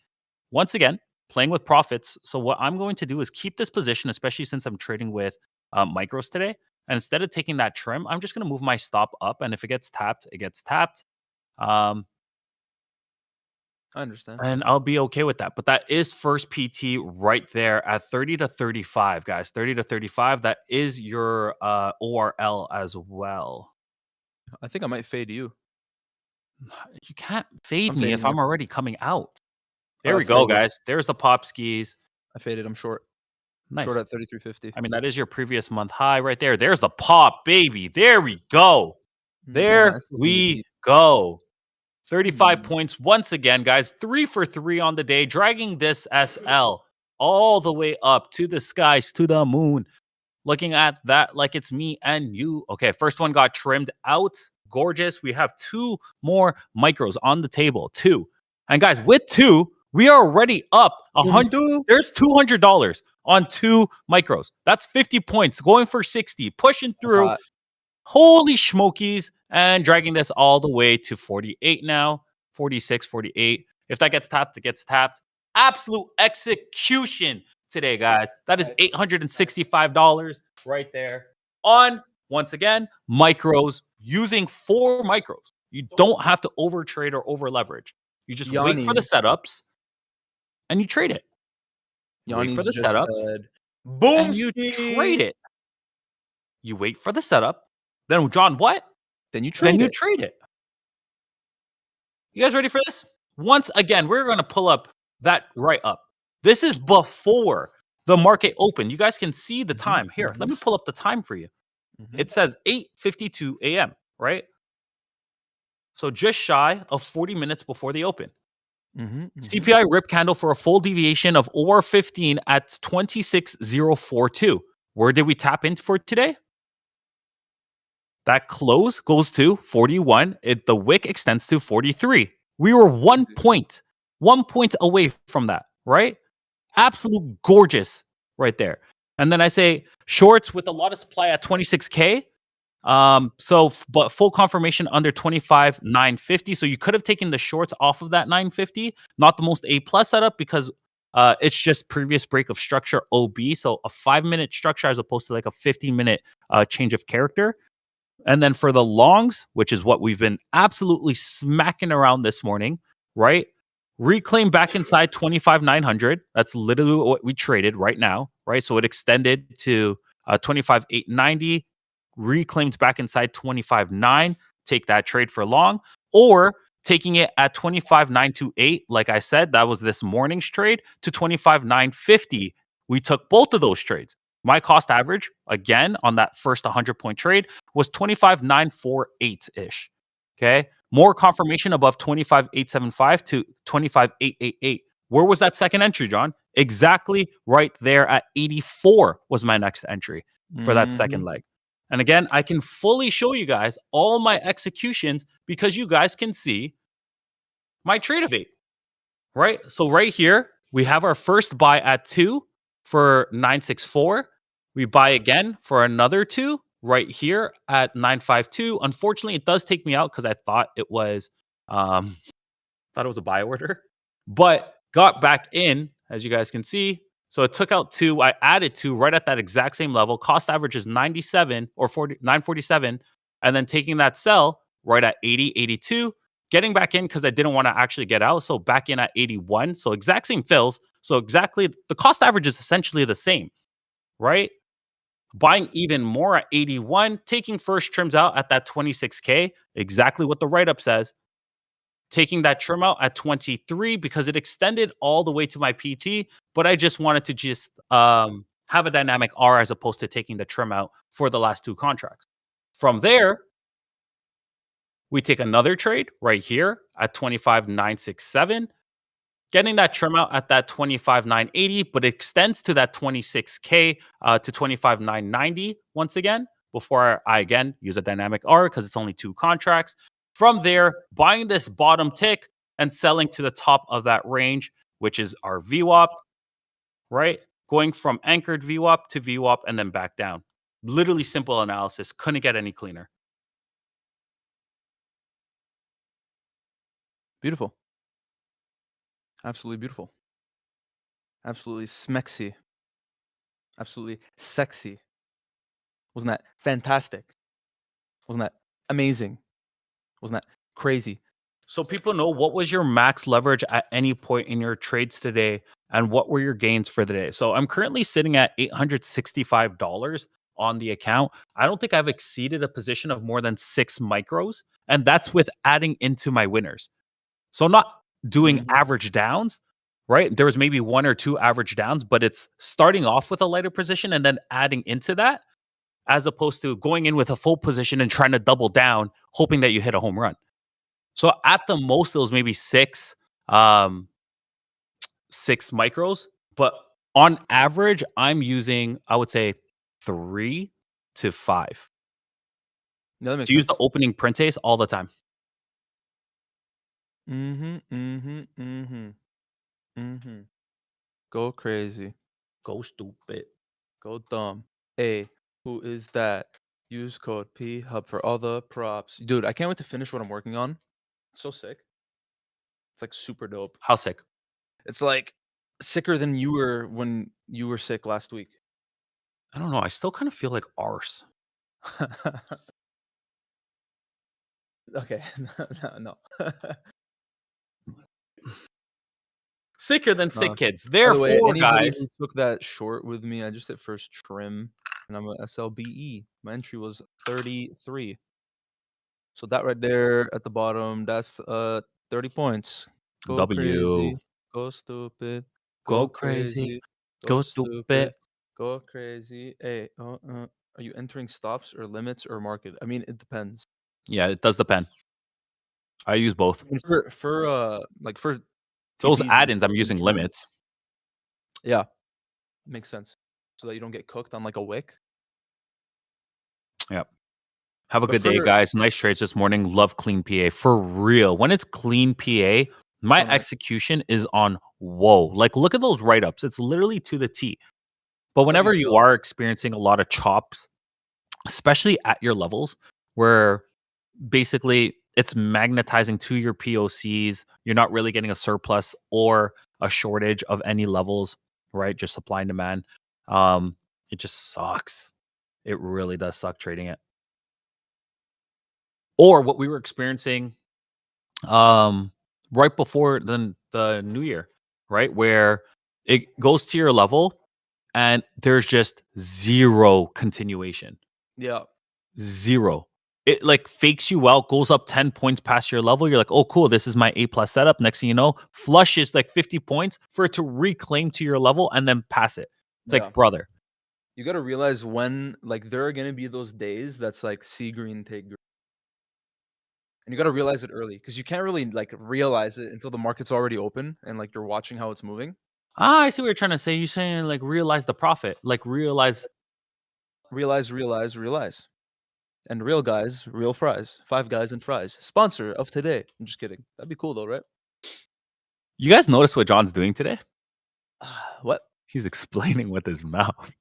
Once again, playing with profits. So what I'm going to do is keep this position, especially since I'm trading with micros today. And instead of taking that trim, I'm just going to move my stop up. And if it gets tapped, it gets tapped. I understand. And I'll be okay with that. But that is first PT right there at 30 to 35, guys. 30 to 35. That is your ORL as well. I think I might fade you. You can't fade I'm me if fading you. I'm already coming out. There we I've go, faded. guys. There's the pop skis. I faded. I'm short. Nice. Short at 33.50. I mean, that is your previous month high right there. There's the pop, baby. There we go. There we go. 35 points once again, guys. 3 for 3 on the day, dragging this SL all the way up to the skies, to the moon. Looking at that like it's me and you. Okay, first one got trimmed out. Gorgeous. We have 2 more micros on the table. 2. And guys, with 2, we are already up 100. There's $200 on 2 micros. That's 50 points, going for 60, pushing through. Holy schmokies, and dragging this all the way to 48 now, 46, 48. If that gets tapped, it gets tapped. Absolute execution today, guys. That is $865 right there on, once again, micros, using 4 micros. You don't have to overtrade or over leverage. You just wait for the setups and you trade it. Wait for the setups, boom, and you trade it. You wait for the setup. Then, John, what? Then you trade it. Trade it. You guys ready for this? Once again, we're going to pull up that right up. This is before the market opened. You guys can see the time. Here, let me pull up the time for you. It says 8:52 a.m., right? So just shy of 40 minutes before the open. CPI rip candle for a full deviation of OR 15 at 26,042. Where did we tap into for today? That close goes to 41. The wick extends to 43. We were 1 point away from that, right? Absolute gorgeous right there. And then I say shorts with a lot of supply at 26K. But full confirmation under 25,950. So you could have taken the shorts off of that 950. Not the most A+ setup because it's just previous break of structure OB. So a 5-minute structure as opposed to like a 15-minute change of character. And then for the longs, which is what we've been absolutely smacking around this morning, right? Reclaim back inside 25,900. That's literally what we traded right now, right? So it extended to 25,890, reclaimed back inside 25,900. Take that trade for long, or taking it at 25,928. Like I said, that was this morning's trade to 25,950. We took both of those trades. My cost average, again, on that first 100-point trade was 25,948-ish. Okay. More confirmation above 25,875 to 25,888. Where was that second entry, John? Exactly right there at 84 was my next entry for that second leg. And again, I can fully show you guys all my executions because you guys can see my trade of 8, right? So right here, we have our first buy at 2 for 964. We buy again for another 2 right here at 952. Unfortunately, it does take me out because I thought it was a buy order, but got back in, as you guys can see. So it took out 2. I added 2 right at that exact same level. Cost average is 97 or 947. And then taking that sell right at 80, 82, getting back in because I didn't want to actually get out. So back in at 81. So exact same fills. So exactly the cost average is essentially the same, right? Buying even more at 81, taking first trims out at that 26K, exactly what the write up says. Taking that trim out at 23 because it extended all the way to my PT, but I just wanted to just have a dynamic R as opposed to taking the trim out for the last 2 contracts. From there, we take another trade right here at 25,967, getting that trim out at that 25,980, but it extends to that 26K to 25,990 once again before I again use a dynamic R because it's only 2 contracts. From there, buying this bottom tick and selling to the top of that range, which is our VWAP, right? Going from anchored VWAP to VWAP and then back down. Literally simple analysis. Couldn't get any cleaner. Beautiful. Absolutely beautiful. Absolutely smexy. Absolutely sexy. Wasn't that fantastic? Wasn't that amazing? Wasn't that crazy? So people know, what was your max leverage at any point in your trades today and what were your gains for the day? So I'm currently sitting at $865 on the account. I don't think I've exceeded a position of more than 6 micros, and that's with adding into my winners. So I'm not doing average downs, right? There was maybe 1 or 2 average downs, but it's starting off with a lighter position and then adding into that, as opposed to going in with a full position and trying to double down, hoping that you hit a home run. So at the most, it was maybe 6 micros, but on average, I'm using, I would say, 3 to 5 No, that makes to use sense. the opening print ace all the time. Go crazy. Go stupid. Go dumb. Hey, who is that? Use code PHUB for all the props. Dude, I can't wait to finish what I'm working on. It's so sick. It's like super dope. How sick? It's like sicker than you were when you were sick last week. I don't know. I still kind of feel like arse. Okay. No. Sicker than sick kids. By the way, Therefore, anybody guys, who took that short with me, I just hit first trim and I'm a SLBE. My entry was 33. So that right there at the bottom, that's 30 points. Go crazy. W. Go stupid. Go crazy. Go stupid. Go crazy. Hey, are you entering stops or limits or market? I mean, it depends. Yeah, it does depend. I use both. I mean, for Those TPs, add-ins, I'm and using trim. limits. Yeah, makes sense. So that you don't get cooked on like a wick. Yep. Have a But good day, for- guys. Nice trades this morning. Love clean PA. For real. When it's clean PA, my So nice. execution is on whoa. Like, look at those write-ups. It's literally to the T. But whenever you are experiencing a lot of chops, especially at your levels, where basically it's magnetizing to your POCs, you're not really getting a surplus or a shortage of any levels, right? Just supply and demand. It just sucks. It really does suck trading it. Or what we were experiencing right before the new year, right? Where it goes to your level and there's just zero continuation. Yeah. Zero. It like fakes you out, goes up 10 points past your level. You're like, oh, cool. This is my A+ setup. Next thing you know, flushes like 50 points for it to reclaim to your level and then pass it. It's like, brother. You got to realize when, like, there are going to be those days that's like see green, take green. And you got to realize it early because you can't really like realize it until the market's already open and like you're watching how it's moving. Ah, I see what you're trying to say. You're saying like realize the profit, like realize. And real guys, real fries. 5 Guys and Fries. Sponsor of today. I'm just kidding. That'd be cool though, right? You guys notice what John's doing today? What? He's explaining with his mouth.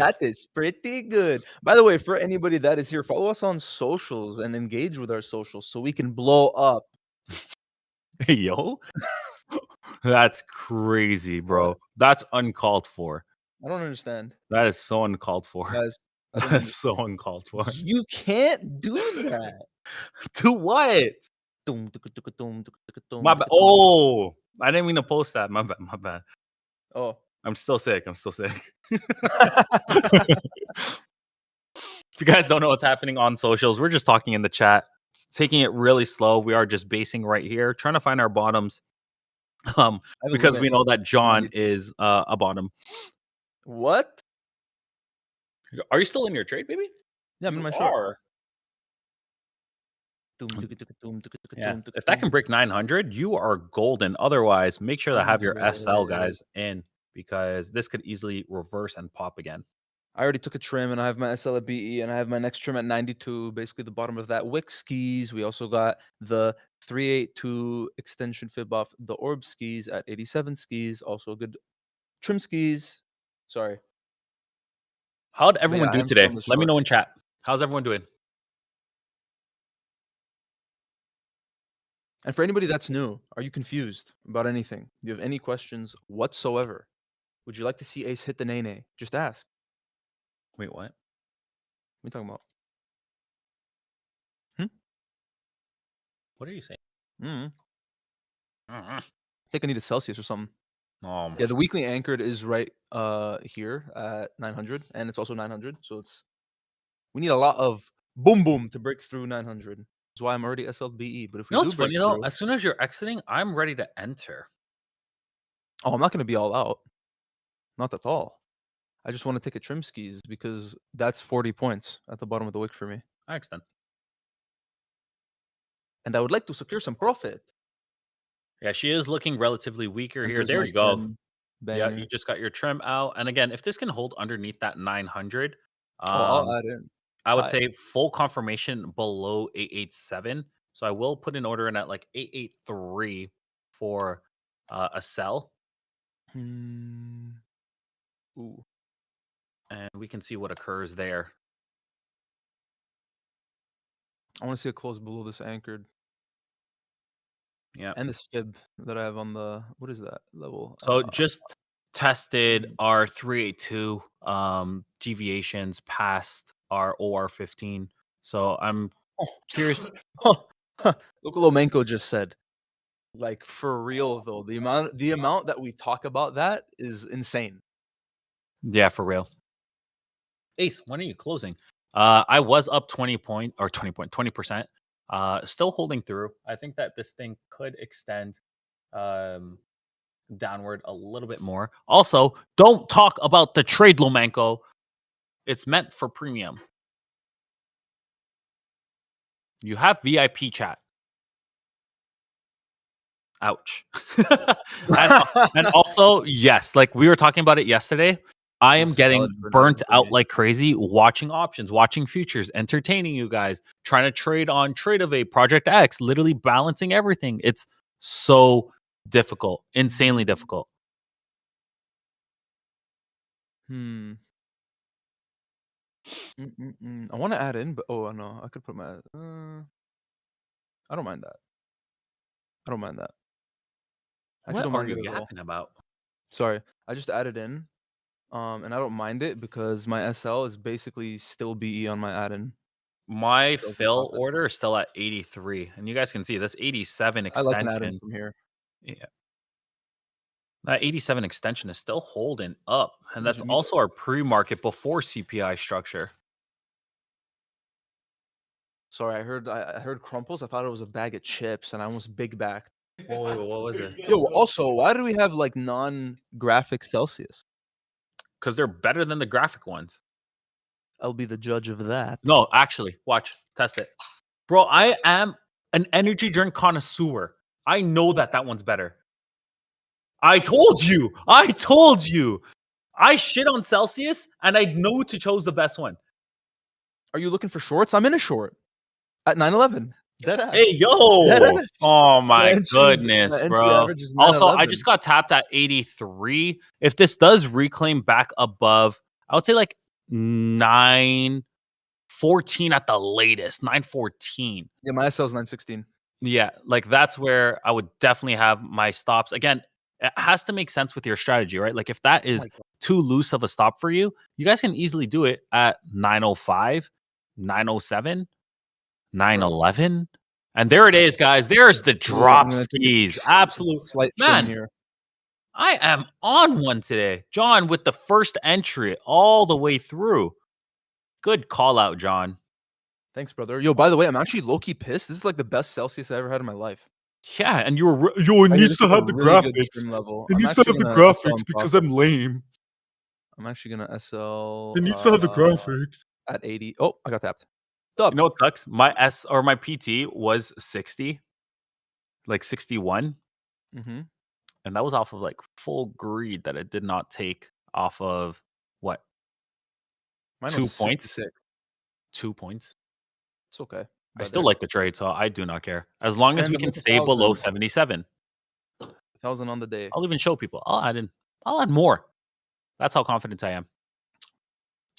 That is pretty good. By the way, for anybody that is here, follow us on socials and engage with our socials so we can blow up. Hey, yo, that's crazy, bro. What? That's uncalled for. I don't understand. That is so uncalled for. Guys, I don't That's so understand. uncalled for. You can't do that. To what? Dum, tuka, tuka, dum, tuka, tuka, dum, My bad. tuka, dum. Oh, I didn't mean to post that. My bad. My bad. Oh. I'm still sick. I'm still sick. If you guys don't know what's happening on socials, we're just talking in the chat, taking it really slow. We are just basing right here, trying to find our bottoms. I have a Because we limit. know that John is a bottom. What? Are you still in your trade, baby? Yeah, I'm in You my short. are. Dum, tuka, tuka, dum, tuka, tuka, Yeah. dum, tuka, If that dum. can break 900, you are golden. Otherwise, make sure to have your SL Yeah. guys in because this could easily reverse and pop again. I already took a trim and I have my SL at BE and I have my next trim at 92, basically the bottom of that. Wick skis. We also got the 382 extension fib off the Orb skis at 87 skis. Also good trim skis. Sorry. How'd But everyone yeah, do I'm still today? in the Let me short. know in chat. How's everyone doing? And for anybody that's new, are you confused about anything? Do you have any questions whatsoever? Would you like to see Ace hit the nene? Just ask. Wait, what? What are you talking about? What are you saying? Mm. Uh-uh. I think I need a Celsius or something. Oh, Yeah, the weekly anchored is right here at 900, and it's also 900. So it's we need a lot of boom boom to break through 900. That's why I'm already SLBE. But if we you know do what's break funny though? through, As soon as you're exiting, I'm ready to enter. oh, I'm not gonna be all out. Not at all. I just want to take a trim skis because that's 40 points at the bottom of the wick for me, I extend. and I would like to secure some profit. Yeah, she is looking relatively weaker here. Enters There my you go. trim, Yeah, banger. you just got your trim out. And again, if this can hold underneath that 900, Oh, I'll add in. I would High. say full confirmation below 887. So I will put an order in at like 883 for a sell, Hmm. Ooh. and we can see what occurs there. I want to see a close below this anchored Yeah. and this fib that I have on the what is that level? So just tested mm. our 382 deviations past our OR15. So I'm curious. Look what Lomenko just said. Like for real though, the amount that we talk about that is insane. Yeah, for real. Ace, when are you closing? I was up 20%. Still holding through. I think that this thing could extend downward a little bit more. Also, don't talk about the trade, Lomenko. It's meant for premium. You have VIP chat. Ouch. and also, yes, like we were talking about it yesterday. I am getting burnt out like crazy watching options, watching futures, entertaining you guys, trying to trade on Trade of a Project X, literally balancing everything. It's so difficult, insanely difficult. I want to add in, but oh no, I could put my. I don't mind that. I don't mind that. I What don't are mind you it at all. yapping about? Sorry, I just added in, and I don't mind it because my SL is basically still BE on my add-in. My So fill order is still at 83, and you guys can see this 87 I like an add-in extension. from here. Yeah. That 87 extension is still holding up, and Just that's read also our pre-market before CPI structure. Sorry, I heard crumples. I thought it was a bag of chips, and I almost big backed. Oh, what was it? Yo, also, why do we have like non-graphic Celsius? Because they're better than the graphic ones. I'll be the judge of that. No, actually, watch, test it, bro. I am an energy drink connoisseur. I know that that one's better. I told you. I told you. I shit on Celsius, and I know to chose the best one. Are you looking for shorts? I'm in a short at 911. Deadass. Hey, yo. Deadass. Oh, my entry goodness, entry bro. average is Also, I 911. just got tapped at 83. If this does reclaim back above, I would say like 914 at the latest. 914. Yeah, my SL is 916. Yeah, like that's where I would definitely have my stops. Again, it has to make sense with your strategy, right? Like if that is too loose of a stop for you, you guys can easily do it at 905, 907, 911. And there it is, guys. There's the drop skis. Absolute slight man. trim here. I am on one today. John with the first entry all the way through. Good call out, John. Thanks, brother. Yo, by the way, I'm actually low-key pissed. This is like the best Celsius I ever had in my life. Yeah, and you were it needs to have the graphics. Level. It needs to have the graphics because I'm lame. I'm actually gonna SL. It needs to have the graphics at 80. Oh, I got tapped. You know what sucks? My my PT was 60, like 61. Mm-hmm. And that was off of like full greed that it did not take off of what? Mine 2 was points. 66. 2 points. It's okay. I still like the trade, so I do not care. As long as we can stay below 77. 1,000 on the day. I'll even show people. I'll add more. That's how confident I am.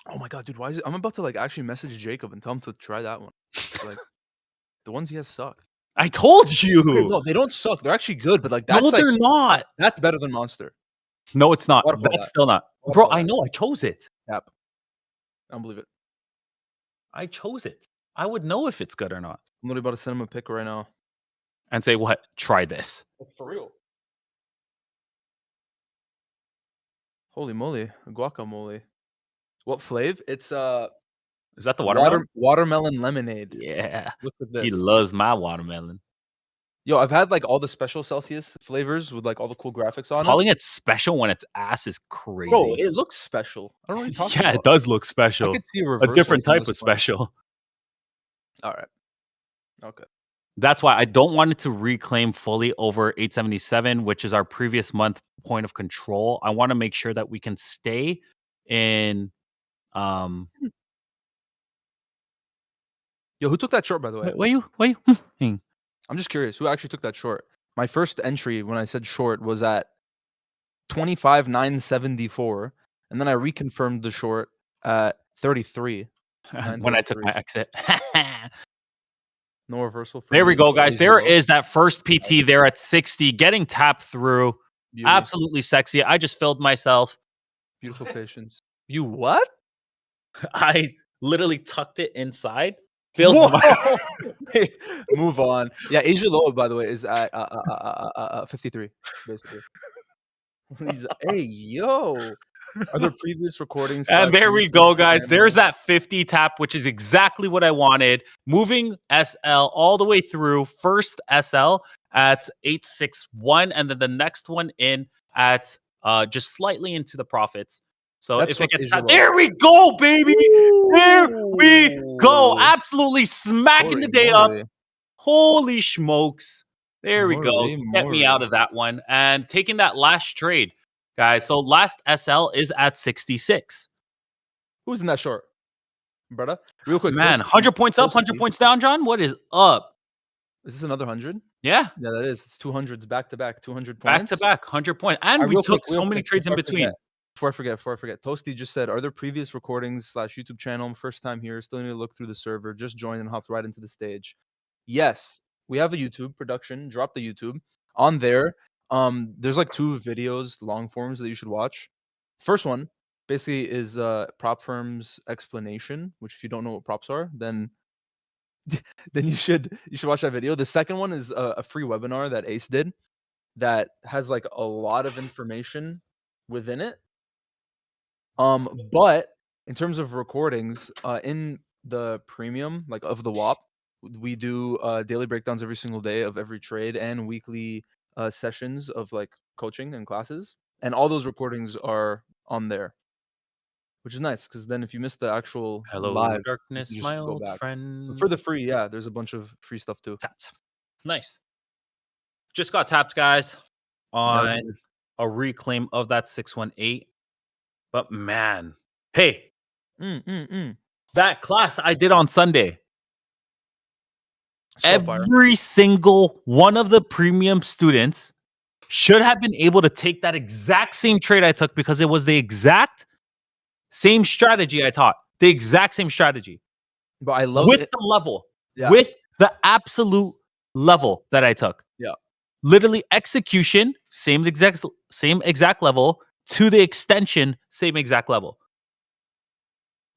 Oh my god, dude, why is it? I'm about to like actually message Jacob and tell him to try that one. Like the ones he has suck. I told you. Okay, no, they don't suck. They're actually good, but like that's they're not. That's better than Monster. No, it's not. That's still not. Bro, I know. I chose it. Yep. I don't believe it. I chose it. I would know if it's good or not. I'm literally about to send him a pic right now. And say, what? Try this. For real. Holy moly. Guacamole. What flav? It's is that the watermelon? Watermelon lemonade. Yeah. Look at this. He loves my watermelon. Yo, I've had like all the special Celsius flavors with like all the cool graphics on Calling it special when it's ass is crazy. Bro, it looks special. I don't know what you're talking about. Yeah, it does look special. I could see a different type of special. All right. Okay. That's why I don't want it to reclaim fully over 877, which is our previous month point of control. I want to make sure that we can stay in Yo, who took that short, by the way? Why you I'm just curious. Who actually took that short? My first entry when I said short was at 25,974, and then I reconfirmed the short at 33. when I took my exit. No reversal. There we go, guys. There is that first PT there at 60, getting tapped through. Beauty. Absolutely sexy. I just filled myself. Beautiful patience. You what? I literally tucked it inside. Filled my Move on. Yeah, Asia Loa, by the way, is at 53, basically. Hey, yo. Are there previous recordings? And there we go, guys. There's that 50 tap, which is exactly what I wanted. Moving SL all the way through. First SL at 861, and then the next one in at just slightly into the profits. So if it gets there we go, baby. Ooh. There we go. Absolutely smacking the day up. Holy smokes. There we go. Get me out of that one. And taking that last trade, guys. So last SL is at 66. Who's in that short? Brother? Real quick. Man, 100 points up, 100 points down, John. What is up? Is this another 100? Yeah. Yeah, that is. It's 200s back to back, 200 points. Back to back, 100 points. And we took so many trades in between. Before I forget, Toasty just said, are there previous recordings / YouTube channel? First time here, still need to look through the server, just joined and hopped right into the stage. Yes, we have a YouTube production, drop the YouTube. On there, there's like 2 videos, long forms that you should watch. First one, basically is Prop Firm's explanation, which if you don't know what props are, then you should watch that video. The second one is a free webinar that Ace did that has like a lot of information within it. But in terms of recordings, in the premium, like of the WAP, we do daily breakdowns every single day of every trade and weekly sessions of like coaching and classes. And all those recordings are on there, which is nice because then if you miss the actual live, darkness, you my old friend. But for the free, yeah, there's a bunch of free stuff too. Tapped. Nice. Just got tapped, guys, on a reclaim of that 618. But man, hey, that class I did on Sunday, every single one of the premium students should have been able to take that exact same trade I took because it was the exact Same strategy I taught. The exact same strategy. But I love With it. the level. Yeah. With the absolute level that I took. Yeah. Literally execution, same exact level, to the extension, same exact level.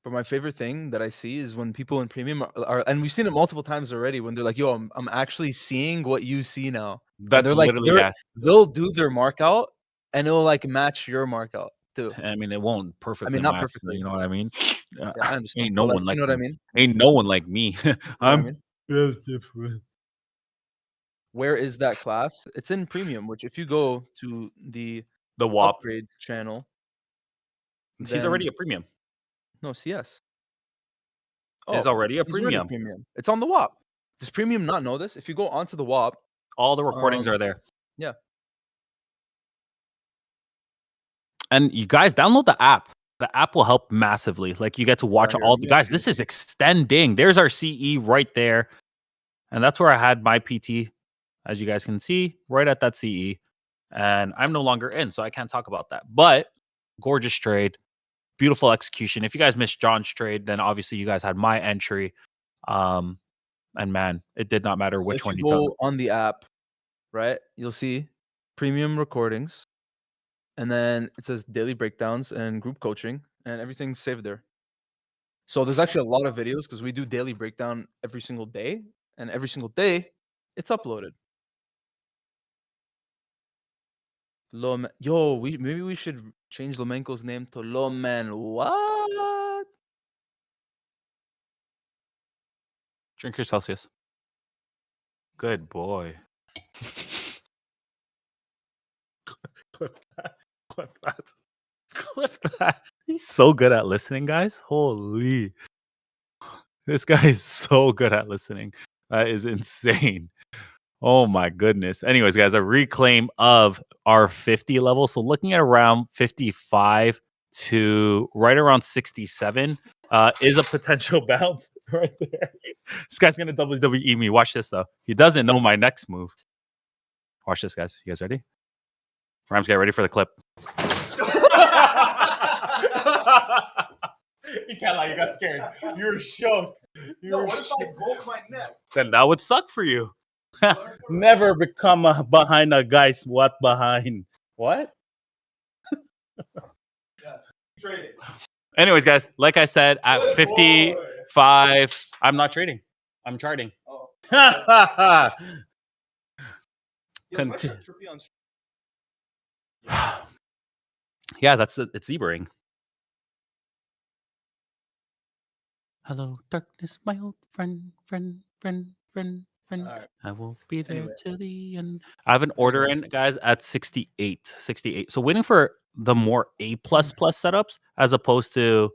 But my favorite thing that I see is when people in premium are and we've seen it multiple times already, when they're like, "Yo, I'm actually seeing what you see now." And That's they're like, literally yeah. they'll do their mark out and it'll like match your mark out too. I mean, it won't I perfectly mean, not match. perfectly. You know what I mean? Yeah, I understand. Ain't no But like, one you like know what I me. mean? Ain't no one like me. You know what I mean? built different. Where is that class? It's in premium, which if you go to the The WAP. upgrade channel, He's then already a premium. no CS. Is Oh, already a he's already premium. premium. It's on the WAP. Does premium not know this? If you go onto the WAP, All the recordings are there. yeah. And you guys download the app. The app will help massively. Like you get to watch here, all let the me guys. actually This is extending. There's our CE right there. And that's where I had my PT, as you guys can see, right at that CE. And I'm no longer in, so I can't talk about that. But gorgeous trade, beautiful execution. If you guys missed John's trade, then obviously you guys had my entry. And man, it did not matter which if one you you took. go on the app, right, you'll see premium recordings, and then it says daily breakdowns and group coaching, and everything's saved there. So there's actually a lot of videos because we do daily breakdown every single day, and every single day it's uploaded. Yo, maybe we should change Lomenko's name to Lomen. What? Drink your Celsius. Good boy. Clip that. Clip that. Clip that. He's so good at listening, guys. Holy. This guy is so good at listening. That is insane. Oh my goodness. Anyways, guys, a reclaim of our 50 level. So looking at around 55 to right around 67 is a potential bounce right there. This guy's going to WWE me. Watch this, though. He doesn't know my next move. Watch this, guys. You guys ready? Rams, get ready for the clip. You can't lie. You got scared. You were shocked. What if I broke my neck? Then that would suck for you. Never become behind a guy's what behind. What? Trade it. Anyways, guys, like I said, at 55, I'm not trading. I'm charting. Oh. Conti- yeah, it's Zebring. Hello, darkness, my old friend. Alright. I will be there Anyway. till the end. I have an order in, guys, at 68. 68. So waiting for the more A setups as opposed to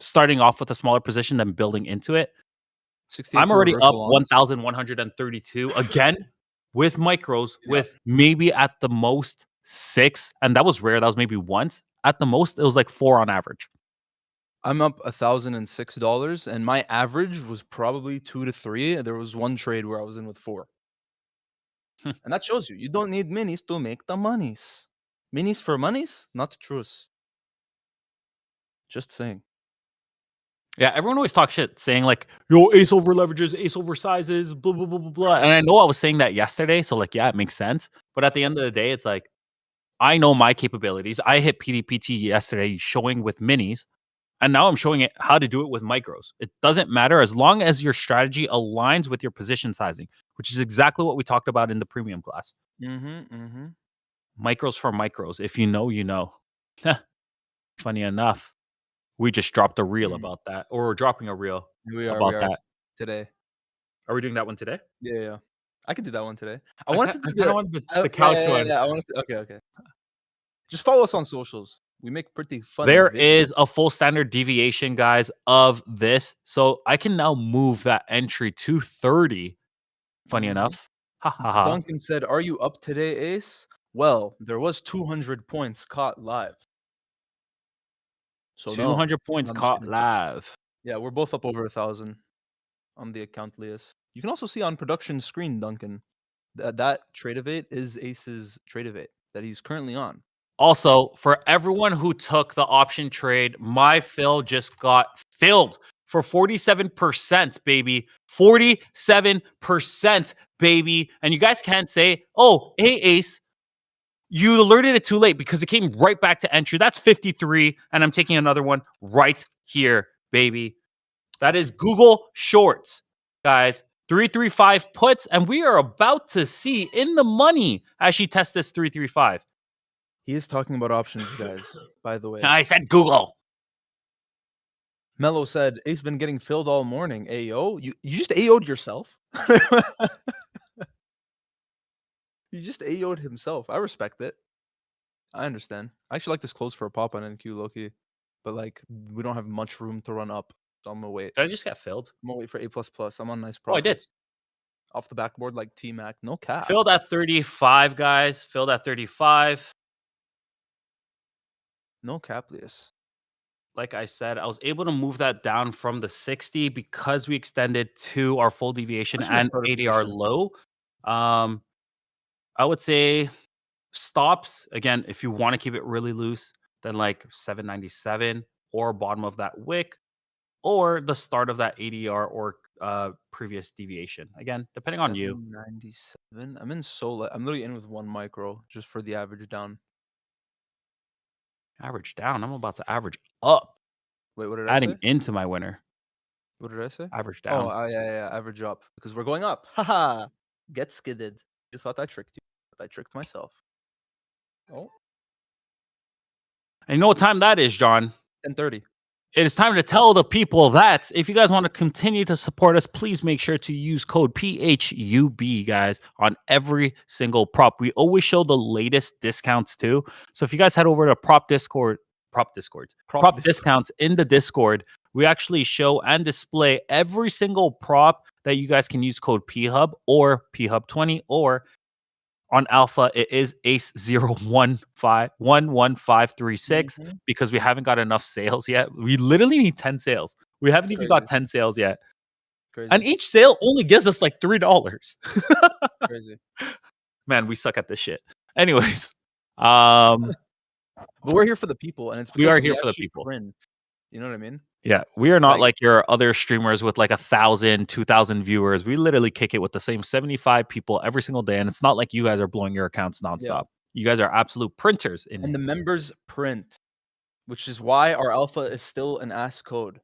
starting off with a smaller position then building into it. 68 I'm for already up reversal ons. 1,132 again with micros, with maybe at the most 6, and that was rare. That was maybe once. At the most, it was like 4 on average. I'm up $1,006, and my average was probably 2 to 3. There was one trade where I was in with 4. And that shows you don't need minis to make the monies. Minis for monies, not truths. Just saying. Yeah, everyone always talks shit, saying like, yo, ace over leverages, ace over sizes, blah, blah, blah, blah, blah. And I know I was saying that yesterday, so like, yeah, it makes sense. But at the end of the day, it's like, I know my capabilities. I hit PDPT yesterday showing with minis, and now I'm showing it how to do it with micros. It doesn't matter as long as your strategy aligns with your position sizing, which is exactly what we talked about in the premium class. Micros for micros. If you know, you know. Funny enough, we just dropped a reel about that, or we're dropping a reel about that today. Are we doing that one today? Yeah. I could do that one today. I I wanted to do kind of want the couch one. Yeah, I wanted to, okay. Just follow us on socials. We make pretty fun. There videos. is a full standard deviation, guys, of this. So I can now move that entry to 30. Funny enough. Ha ha ha. Duncan said, "Are you up today, Ace?" Well, there was 200 points caught live. So 200 points I'm just caught kidding. live. Yeah, we're both up over 1,000 on the account, Lias. You can also see on production screen, Duncan, that Trade of 8 is Ace's Trade of 8 that he's currently on. Also, for everyone who took the option trade, my fill just got filled for 47%, baby. 47%, baby. And you guys can't say, oh, hey, Ace, you alerted it too late because it came right back to entry. That's 53, and I'm taking another one right here, baby. That is Google Shorts, guys. 335 puts, and we are about to see in the money as she tests this 335. He is talking about options, guys, by the way. I said Google. Mello said, Ace been getting filled all morning. Ayo? You just AO'd yourself? He just AO'd himself. I respect it. I understand. I actually like this close for a pop on NQ, Loki. But, like, we don't have much room to run up. So I'm going to wait. Did I just get filled? I'm going to wait for A++. I'm on nice Oh, I profits. did. Off the backboard like T-Mac. No cap. Filled at 35, guys. Filled at 35. No cap, Lias. Like I said, I was able to move that down from the 60 because we extended to our full deviation What's your and starter ADR position? low. I would say stops, again, if you want to keep it really loose, then like 797 or bottom of that wick or the start of that ADR or previous deviation. Again, depending on you. 797. I'm in so I'm literally in with 1 micro just for the average down. Average down. I'm about to average up. Wait, what did I Adding say? into my winner. What did I say? Average Oh, down. yeah, average up because we're going up. Haha. Get skidded. You thought I tricked you, but I tricked myself. Oh, And you know what time that is, John? 10:30. It is time to tell the people that if you guys want to continue to support us, please make sure to use code PHUB, guys, on every single prop. We always show the latest discounts too. So if you guys head over to prop discounts in the Discord, we actually show and display every single prop that you guys can use code PHUB or PHUB20 or on Alpha, it is ACE011536 because we haven't got enough sales yet. We literally need 10 sales. We haven't even got 10 sales yet. Crazy. And each sale only gives us like $3. Crazy. Man, we suck at this shit. Anyways, but we're here for the people, and it's we are because here for the people. Print. You know what I mean? Yeah, we are not like your other streamers with like 1,000, 2,000 viewers. We literally kick it with the same 75 people every single day, and it's not like you guys are blowing your accounts nonstop. Yeah. You guys are absolute printers. And the members print, which is why our alpha is still an ass code.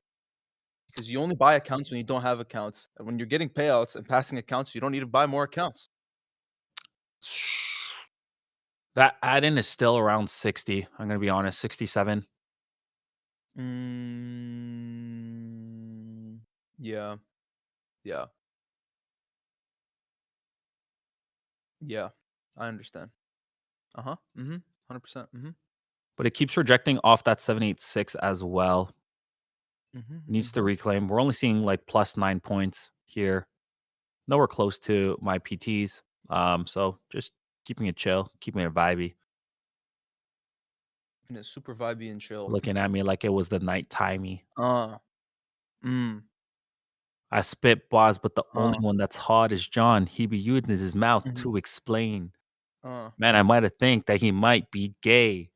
Because you only buy accounts when you don't have accounts. And when you're getting payouts and passing accounts, you don't need to buy more accounts. That add-in is still around 60. I'm going to be honest, 67. Yeah. I understand. 100%. But it keeps rejecting off that 786 as well. Needs to reclaim. We're only seeing like plus 9 points here. Nowhere close to my PTs. So just keeping it chill, keeping it vibey. And it's super vibey and chill. Looking at me like it was the night timey. I spit bars, but the only one that's hard is John. He be using his mouth to explain. Man, I might have think that he might be gay.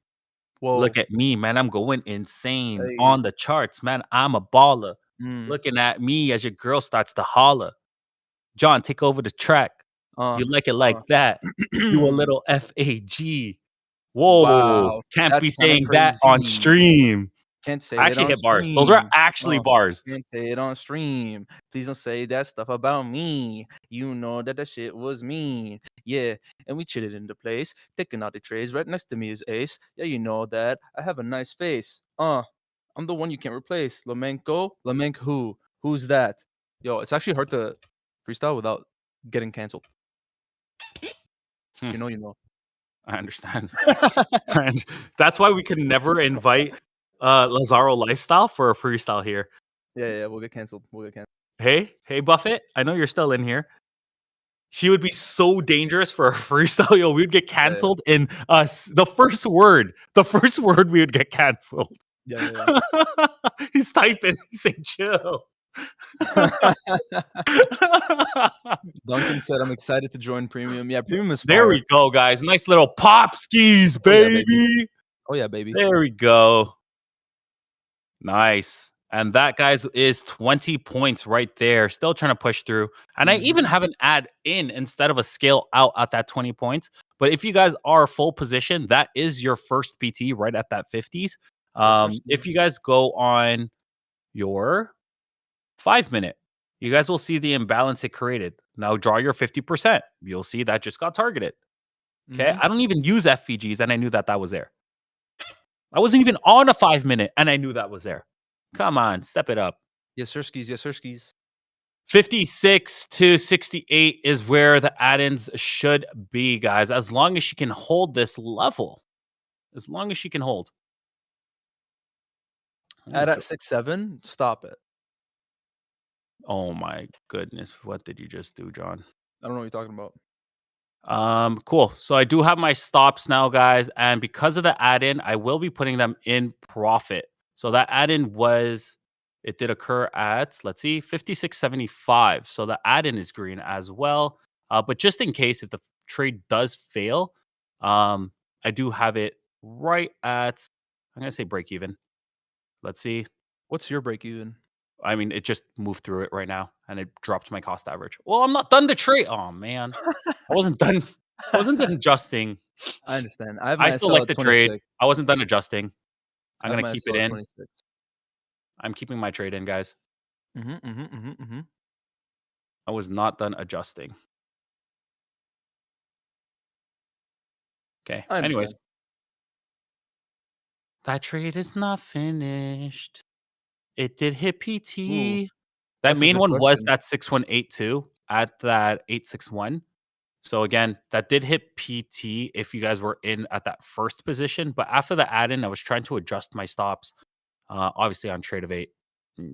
Whoa. Look at me, man. I'm going insane on the charts, man. I'm a baller. Looking at me as your girl starts to holler. John, take over the track. You like it like that. You a little FAG. Whoa. Wow. Can't be saying that on stream. Can't say I actually hit bars. Those are actually bars. Can't say it on stream. Please don't say that stuff about me. You know that the shit was mean. Yeah, and we chilled in the place, taking out the trays. Right next to me is Ace. Yeah, you know that. I have a nice face. I'm the one you can't replace. Lamenko? Lamenk who? Who's that? Yo, it's actually hard to freestyle without getting canceled. You know. I understand. And that's why we can never invite Lazaro Lifestyle for a freestyle here. Yeah, we'll get canceled. Hey, Buffett, I know you're still in here. He would be so dangerous for a freestyle. Yo, we would get canceled in the first word. The first word we would get canceled. Yeah. He's typing. He's saying chill. Duncan said, "I'm excited to join premium." Yeah, premium is There fire. we go, guys. Nice little pop skis, Oh yeah, baby. baby. Oh yeah, baby. There we go. Nice. And that, guys, is 20 points right there. Still trying to push through. And I even have an add in instead of a scale out at that 20 points. But if you guys are full position, that is your first PT right at that 50s. If you guys go on your 5 minute, you guys will see the imbalance it created. Now draw your 50%. You'll see that just got targeted. Okay. I don't even use FVGs, and I knew that was there. I wasn't even on a 5 minute, and I knew that was there. Come on, step it up. Yes, sir, skis. Yes, sir, skis. 56 to 68 is where the add-ins should be, guys. As long as she can hold this level. As long as she can hold. Add at 6-7. Stop it. Oh my goodness. What did you just do, John? I don't know what you're talking about. Cool. So I do have my stops now, guys. And because of the add-in, I will be putting them in profit. So that add-in it did occur at, let's see, 56.75. So the add-in is green as well. But just in case if the trade does fail, I do have it right at, I'm going to say break even. Let's see. What's your break even? I mean, it just moved through it right now and it dropped my cost average. Well, I'm not done the trade. Oh, man. I wasn't done. I wasn't done adjusting. I understand. I have I my still SL like at the trade. 26. I wasn't done adjusting. I'm I have going my to keep SL it at in. 26. I'm keeping my trade in, guys. I was not done adjusting. Okay. I understand. Anyways. That trade is not finished. It did hit PT. Ooh, that that's a main good one was question. that 6182 at that 861. So again, that did hit PT if you guys were in at that first position. But after the add-in, I was trying to adjust my stops. Obviously on trade of 8. All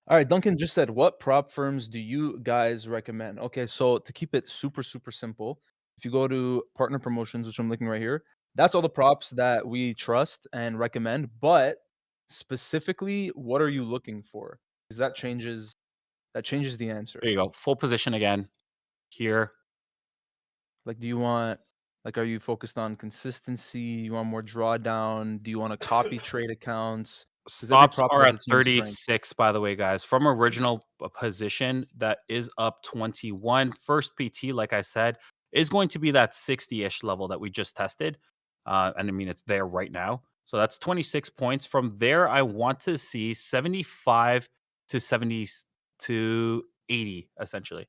right, Duncan just said, what prop firms do you guys recommend? Okay, so to keep it super, super simple, if you go to partner promotions, which I'm looking right here, that's all the props that we trust and recommend. But specifically, what are you looking for? Because that changes the answer. There you go. Full position again. Here. Like, are you focused on consistency? You want more drawdown? Do you want to copy trade accounts? 'Cause every Stops prop are has at its own strength. 36, by the way, guys. From original position, that is up 21. First PT, like I said, is going to be that 60-ish level that we just tested. And I mean, it's there right now. So that's 26 points. From there, I want to see 75 to 70 to 80, essentially.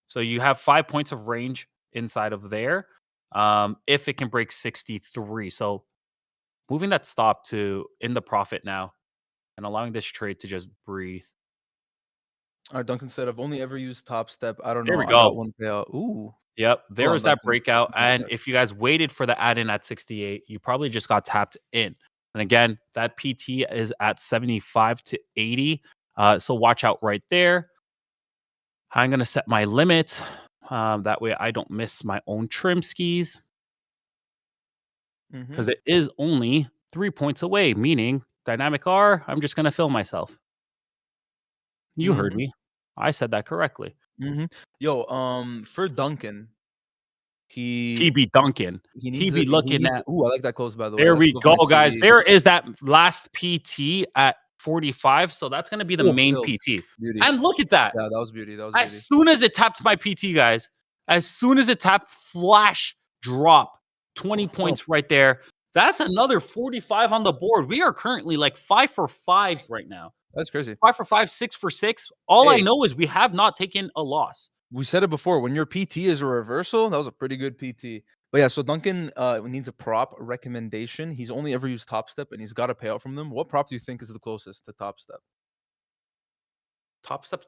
So you have 5 points of range inside of there. If it can break 63. So moving that stop to in the profit now and allowing this trade to just breathe. All right, Duncan said, I've only ever used Top Step. I don't There know. we I got go. one payout. Ooh. Yep, there Hold was on, that Duncan. breakout. Give me a And sec. if you guys waited for the add-in at 68, you probably just got tapped in. And again, that PT is at 75 to 80. So watch out right there. I'm going to set my limit. That way I don't miss my own trim skis. Because it is only 3 points away, meaning dynamic R, I'm just going to fill myself. You heard me. I said that correctly. Yo, for Duncan, He he be Duncan. needs He be looking at. Ooh, I like that close, by the way. There Let's we go go, for my guys. CD. There is that last PT at 45. So that's going to be the Oh, main filled. PT. Beauty. And look at that. Yeah, that was beauty. That was beauty. As soon as it tapped my PT, guys, as soon as it tapped, flash drop, 20 points right there. That's another 45 on the board. We are currently like 5 for 5 right now. That's crazy. 5 for 5, 6 for 6. All I Hey. know is we have not taken a loss. We said it before. When your PT is a reversal, that was a pretty good PT. But yeah, so Duncan needs a prop recommendation. He's only ever used Top Step, and he's got a payout from them. What prop do you think is the closest to Top Step? Top step.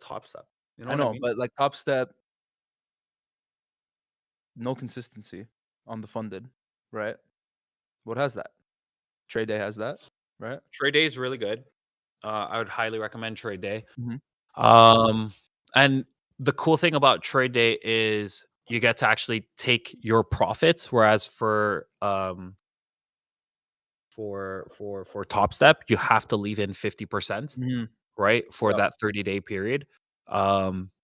You know I what know, I mean? but like Top Step, no consistency on the funded, right? What has that? Trade Day has that, right? Trade Day is really good. I would highly recommend Trade Day. Mhm. And the cool thing about Trade Day is you get to actually take your profits, whereas for Top Step, you have to leave in 50%. right? For Yeah. that 30-day period.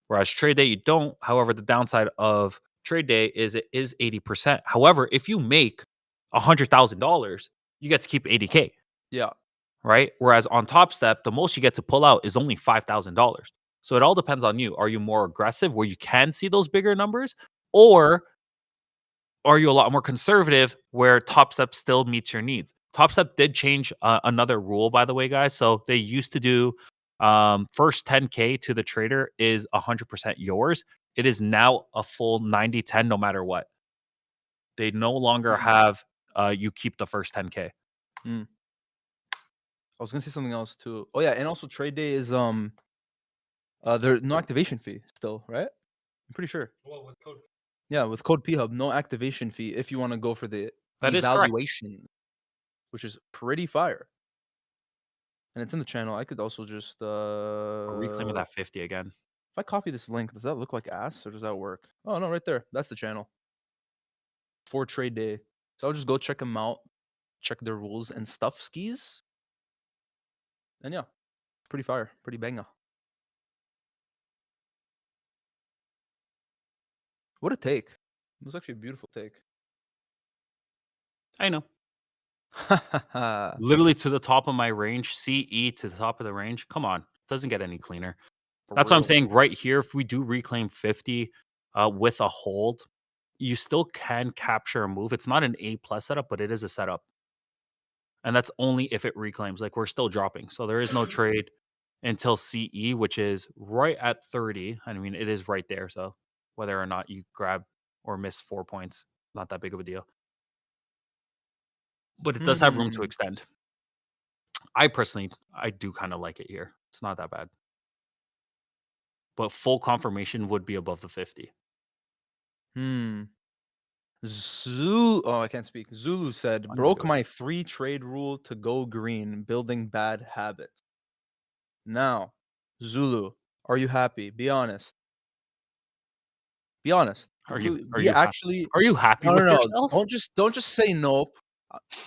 Whereas trade day, you don't. However, the downside of trade day is it is 80%. However, if you make $100,000, you get to keep 80K, Yeah. right? Whereas on Top Step, the most you get to pull out is only $5,000. So it all depends on you. Are you more aggressive where you can see those bigger numbers? Or are you a lot more conservative where Top Step still meets your needs? Top Step did change another rule, by the way, guys. So they used to do first 10K to the trader is 100% yours. It is now a full 90-10 no matter what. They no longer Mm. have you keep the first 10K. Mm. I was gonna say something else too. Oh yeah, and also trade day is there's no activation fee still, right? I'm pretty sure. Well, with code. Yeah, with code PHub, no activation fee if you want to go for the That is correct. evaluation, which is pretty fire. And it's in the channel. I could also just Reclaiming that 50 again. if I copy this link, does that look like ass or does that work? Oh no, right there. That's the channel. For trade day. So I'll just go check them out, check their rules and stuff skis. And yeah, pretty fire, pretty banger. What a take. It was actually a beautiful take. I know. For Literally to the top of my range, CE to the top of the range. Come on. Doesn't get any cleaner. That's what I'm real. saying right here. If we do reclaim 50 with a hold, you still can capture a move. It's not an A plus setup, but it is a setup. And that's only if it reclaims. Like we're still dropping. So there is no trade until CE, which is right at 30. I mean, it is right there. So whether or not you grab or miss 4 points, not that big of a deal. But it does have room to Hmm. extend. I personally, I do kind of like it here. It's not that bad. But full confirmation would be above the 50. Hmm. Zulu. Oh, I can't speak. Zulu said, Oh, you'll do broke it. my free trade rule to go green, building bad habits. Now, Zulu, are you happy? Be honest. Be honest. Are you Completely. are Be you ha- actually. are you happy No, no, with no. yourself? Don't just say nope.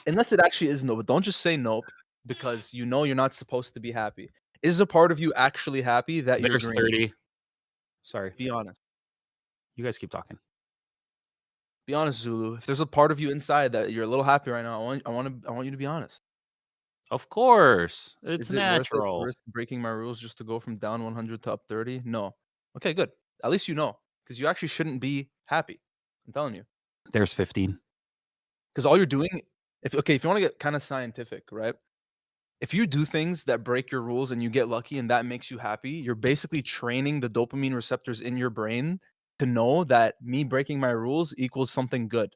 Unless it actually is nope. But don't just say nope because you know you're not supposed to be happy. Is a part of you actually happy that you're There's green? 30. Sorry. Be honest. You guys keep talking. Be honest, Zulu. If there's a part of you inside that you're a little happy right now, I want you to be honest. Of course. It's Is it worth it to natural. risk breaking my rules just to go from down 100 to up 30? No. Okay, good. At least you know, because you actually shouldn't be happy. I'm telling you, There's 15. because all you're doing, if you want to get kind of scientific, right? If you do things that break your rules and you get lucky and that makes you happy, you're basically training the dopamine receptors in your brain to know that me breaking my rules equals something good.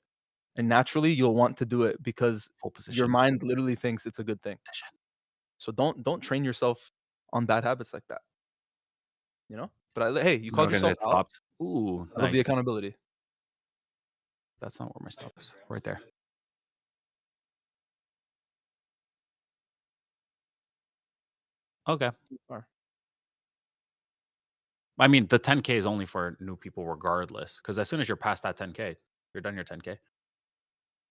And naturally, you'll want to do it because Full your position. mind literally thinks it's a good thing. So don't train yourself on bad habits like that. You know? But hey, you called Okay, yourself it out. stopped. Ooh, I love the nice. accountability. That's not where my stop is. Right there. Okay. Far. I mean, the 10K is only for new people regardless. Because as soon as you're past that 10K, you're done your 10K.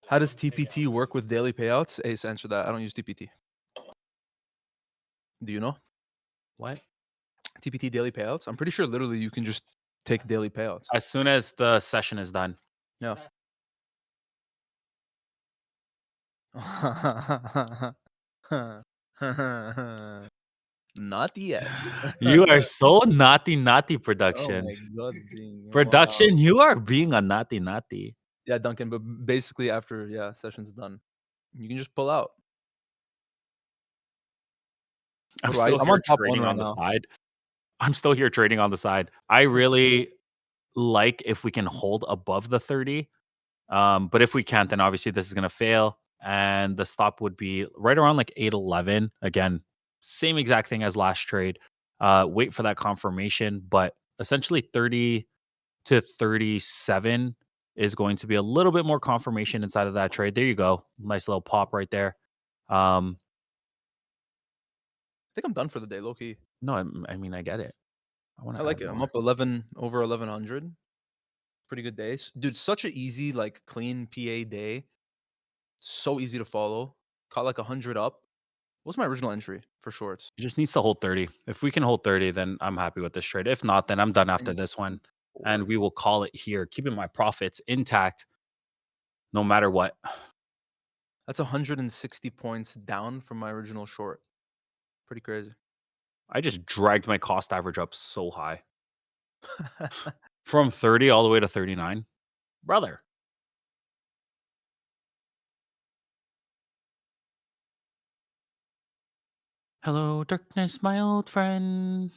How does TPT work with daily payouts? Ace, answer that. I don't use TPT. Do you know? What? TPT daily payouts? I'm pretty sure literally you can just take daily payouts. As soon as the session is done. Yeah. Not yet. You are so naughty, Oh production. my god, dang. Wow. Production, you are being a naughty. Yeah, Duncan, but basically after session's done, you can just pull out. I'm What do I? still I'm here on top one trading right on the now. side. I'm still here trading on the side. I really like if we can hold above the 30. But if we can't, then obviously this is gonna fail. And the stop would be right around like 811. Again, same exact thing as last trade. Wait for that confirmation, but essentially 30 to 37 is going to be a little bit more confirmation inside of that trade. There you go. Nice little pop right there. I think I'm done for the day, low key. No, I mean, I get it. I want I to like add it. I'm more. up 11 over 1100. Pretty good day, dude. Such an easy, like clean PA day. So easy to follow. Caught like 100 up. What's my original entry for shorts? It just needs to hold 30. If we can hold 30, then I'm happy with this trade. If not, then I'm done after this one. And we will call it here, keeping my profits intact no matter what. That's 160 points down from my original short. Pretty crazy. I just dragged my cost average up so high. From 30 all the way to 39. Brother. Hello, darkness, my old friend.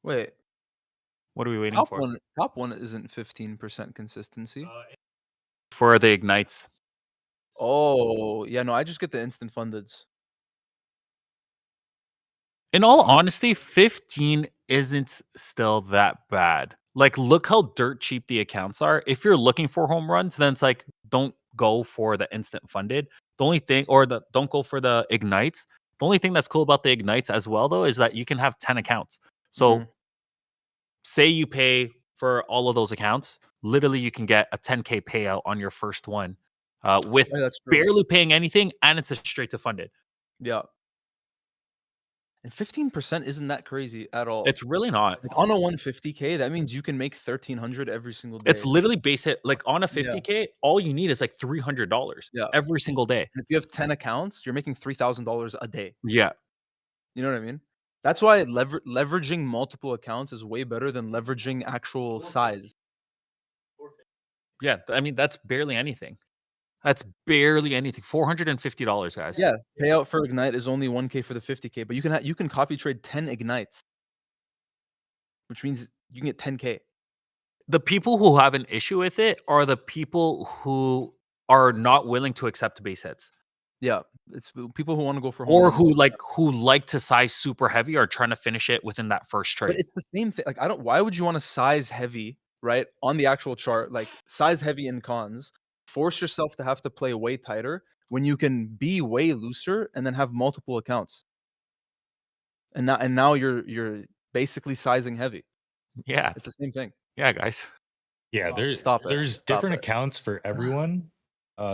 Wait, What are we waiting for? top one isn't 15% consistency. For the ignites. Oh, yeah, no, I just get the instant fundeds. In all honesty, 15 isn't still that bad. Like, look how dirt cheap the accounts are. If you're looking for home runs, then it's like, don't go for the instant funded. The only thing, or the don't go for the ignites. The only thing that's cool about the ignites as well, though, is that you can have 10 accounts. So, say you pay for all of those accounts, literally you can get a 10K payout on your first one with Yeah, that's true. barely paying anything, and it's a straight to funded. Yeah. And 15% isn't that crazy at all. It's really not. Like on a 150K, that means you can make 1,300 every single day. It's literally base hit. Like on a Yeah. 50K, all you need is like $300 Yeah. every single day. And if you have 10 accounts, you're making $3,000 a day. Yeah. You know what I mean? That's why leveraging multiple accounts is way better than leveraging actual size. Yeah. I mean, that's barely anything. That's barely anything. $450, guys. Yeah, payout for Ignite is only 1K for the 50K, but you can copy trade 10 Ignites, which means you can get 10K. The people who have an issue with it are the people who are not willing to accept base hits. Yeah, it's people who want to go for home Or runs. who like to size super heavy or trying to finish it within that first But trade. it's the same thing. Like, why would you want to size heavy, right? On the actual chart, like size heavy in cons, force yourself to have to play way tighter when you can be way looser and then have multiple accounts. And now you're basically sizing heavy. Yeah. It's the same thing. Yeah, guys. Yeah, Stop it. there's Stop different it. accounts for everyone.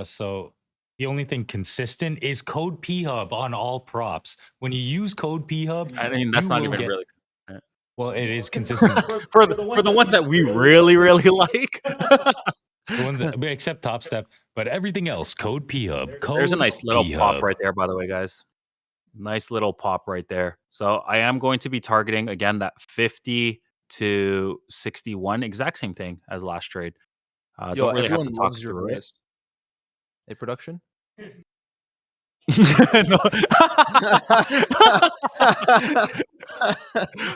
So the only thing consistent is code PHub on all props. When you use code PHub, I mean, that's you not will even get- really well, it is consistent. for the ones that we really, really like. The ones that, except Top Step, but everything else, code PHub. Code There's a nice little pop PHub. right there, by the way, guys. Nice little pop right there. So I am going to be targeting again that 50 to 61, exact same thing as last trade. Yo, Don't really have everyone to talk loves your through it. voice. Hey, production. No.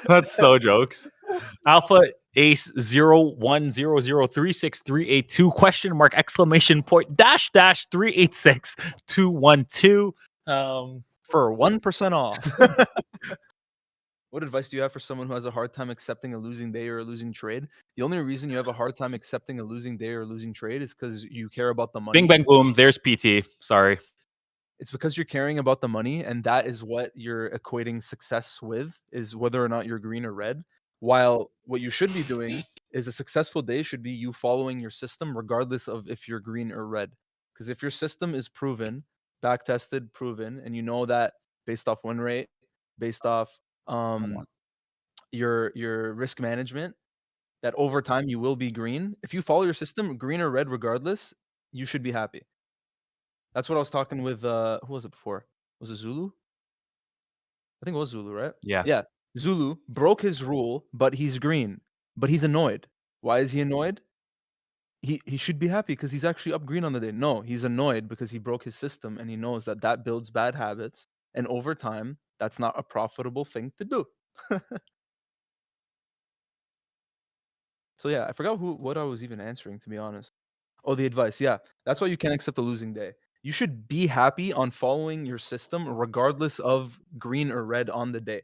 That's so jokes. Alpha Ace 01003638 question mark exclamation point dash dash 386212. For 1% off. What advice do you have for someone who has a hard time accepting a losing day or a losing trade? The only reason you have a hard time accepting a losing day or a losing trade is because you care about the money. Bing bang boom. There's PT. Sorry. It's because you're caring about the money, and that is what you're equating success with, is whether or not you're green or red. While what you should be doing is a successful day should be you following your system regardless of if you're green or red. Because if your system is proven, back tested, proven, and you know that based off win rate, based off your risk management, that over time you will be green. If you follow your system, green or red regardless, you should be happy. That's what I was talking with who was it before? Was it Zulu? I think it was Zulu, right? Yeah. Yeah. Zulu broke his rule, but he's green. But he's annoyed. Why is he annoyed? He should be happy because he's actually up green on the day. No, he's annoyed because he broke his system and he knows that that builds bad habits. And over time, that's not a profitable thing to do. So yeah, I forgot what I was even answering, to be honest. Oh, the advice. Yeah, that's why you can't accept a losing day. You should be happy on following your system regardless of green or red on the day.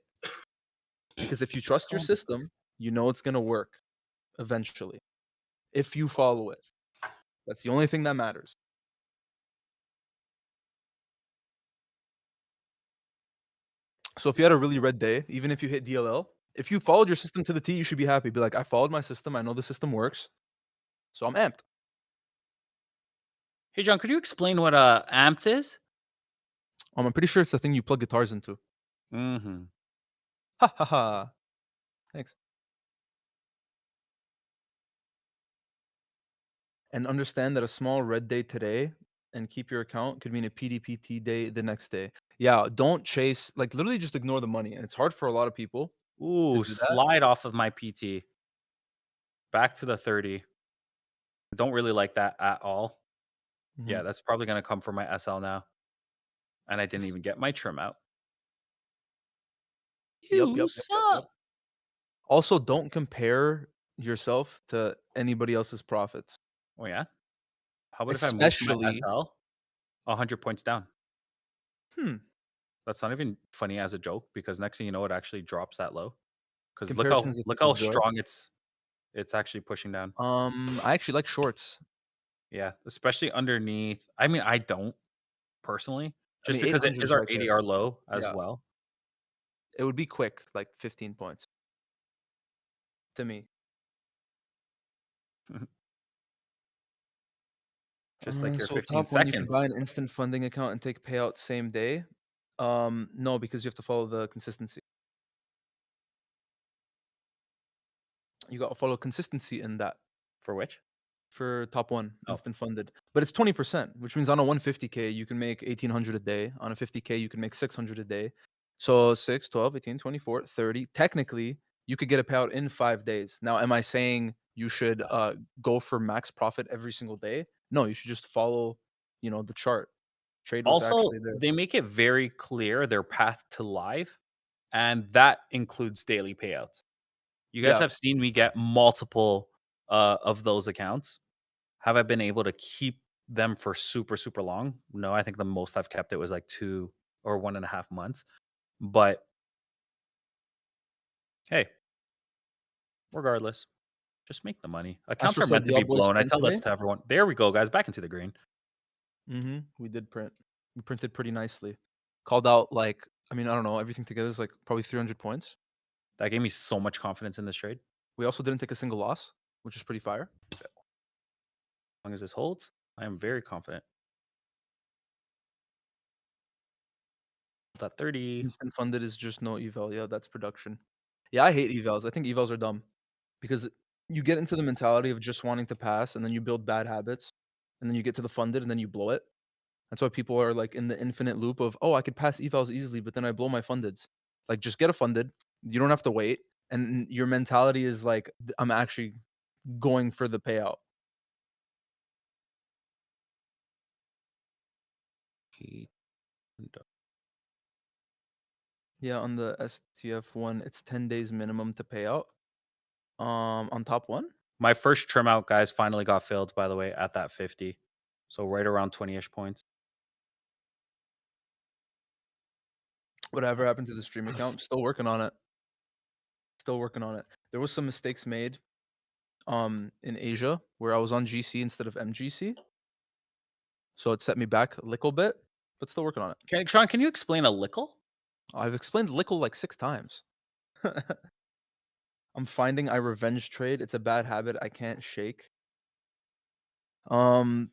Because if you trust your system, you know it's going to work eventually. If you follow it. That's the only thing that matters. So if you had a really red day, even if you hit DLL, If you followed your system to the T, you should be happy. Be like, I followed my system. I know the system works, so I'm amped. Hey, John, could you explain what amps is? I'm pretty sure it's the thing you plug guitars into. Mm-hmm. Ha ha ha. Thanks. And understand that a small red day today and keep your account could mean a PDPT day the next day. Yeah, don't chase, like literally just ignore the money. And it's hard for a lot of people to Ooh, do that. slide off of my PT. Back to the 30. Don't really like that at all. Yeah, Mhm. that's probably gonna come from my SL now. And I didn't even get my trim out. Yep, You yep, yep, yep, yep. suck. Also, don't compare yourself to anybody else's profits. Oh yeah. How about if I move my Especially, SL 100 points down? hmm, That's not even funny as a joke because next thing you know, it actually drops that low. Because comparison is a look thief how of joy. strong it's actually pushing down. I actually like shorts. Yeah, especially underneath. I mean, I don't personally, I just mean, because it 800 is is our right there. ADR low as Yeah, well. it would be quick, like 15 points to me. Just like your So 15 top one, you can seconds. buy an instant funding account and take payout same day. No, because you have to follow the consistency. You got to follow consistency in that For which? for top one, Oh, instant funded. But it's 20%, which means on a 150K, you can make 1800 a day. On a 50K, you can make 600 a day. So 6, 12, 18, 24, 30. Technically, you could get a payout in 5 days. Now, am I saying you should go for max profit every single day? No, you should just follow, the chart. Trade what's also, actually there. they make it very clear their path to live, and that includes daily payouts. You guys Yeah, have seen me get multiple of those accounts. Have I been able to keep them for super, super long? No, I think the most I've kept it was like 2 or 1.5 months. But hey, regardless, just make the money. Accounts Astro are said, meant "Do to y'all be boys blown. I print tell this today?" to everyone. There we go, guys. Back into the green. We did print. We printed pretty nicely. Called out like, I mean, I don't know, everything together is like probably 300 points. That gave me so much confidence in this trade. We also didn't take a single loss, which is pretty fire. As long as this holds, I am very confident. That 30. Instant funded is just no eval. Yeah, that's production. Yeah, I hate evals. I think evals are dumb because you get into the mentality of just wanting to pass and then you build bad habits and then you get to the funded and then you blow it. That's why people are like in the infinite loop of, oh, I could pass evals easily, but then I blow my fundeds. Like, just get a funded. You don't have to wait. And your mentality is like, I'm actually going for the payout. Yeah, on the STF one, it's 10 days minimum to pay out. On top one, My first trim out, guys, finally got filled, by the way, at that 50. So right around 20-ish points. whatever happened to the stream account, still working on it. Still working on it. There was some mistakes made in Asia where I was on GC instead of MGC. So it set me back a little bit, but still working on it. Sean, can you explain a lickle? I've explained lickle like 6 times. I'm finding I revenge trade. It's a bad habit I can't shake. Um,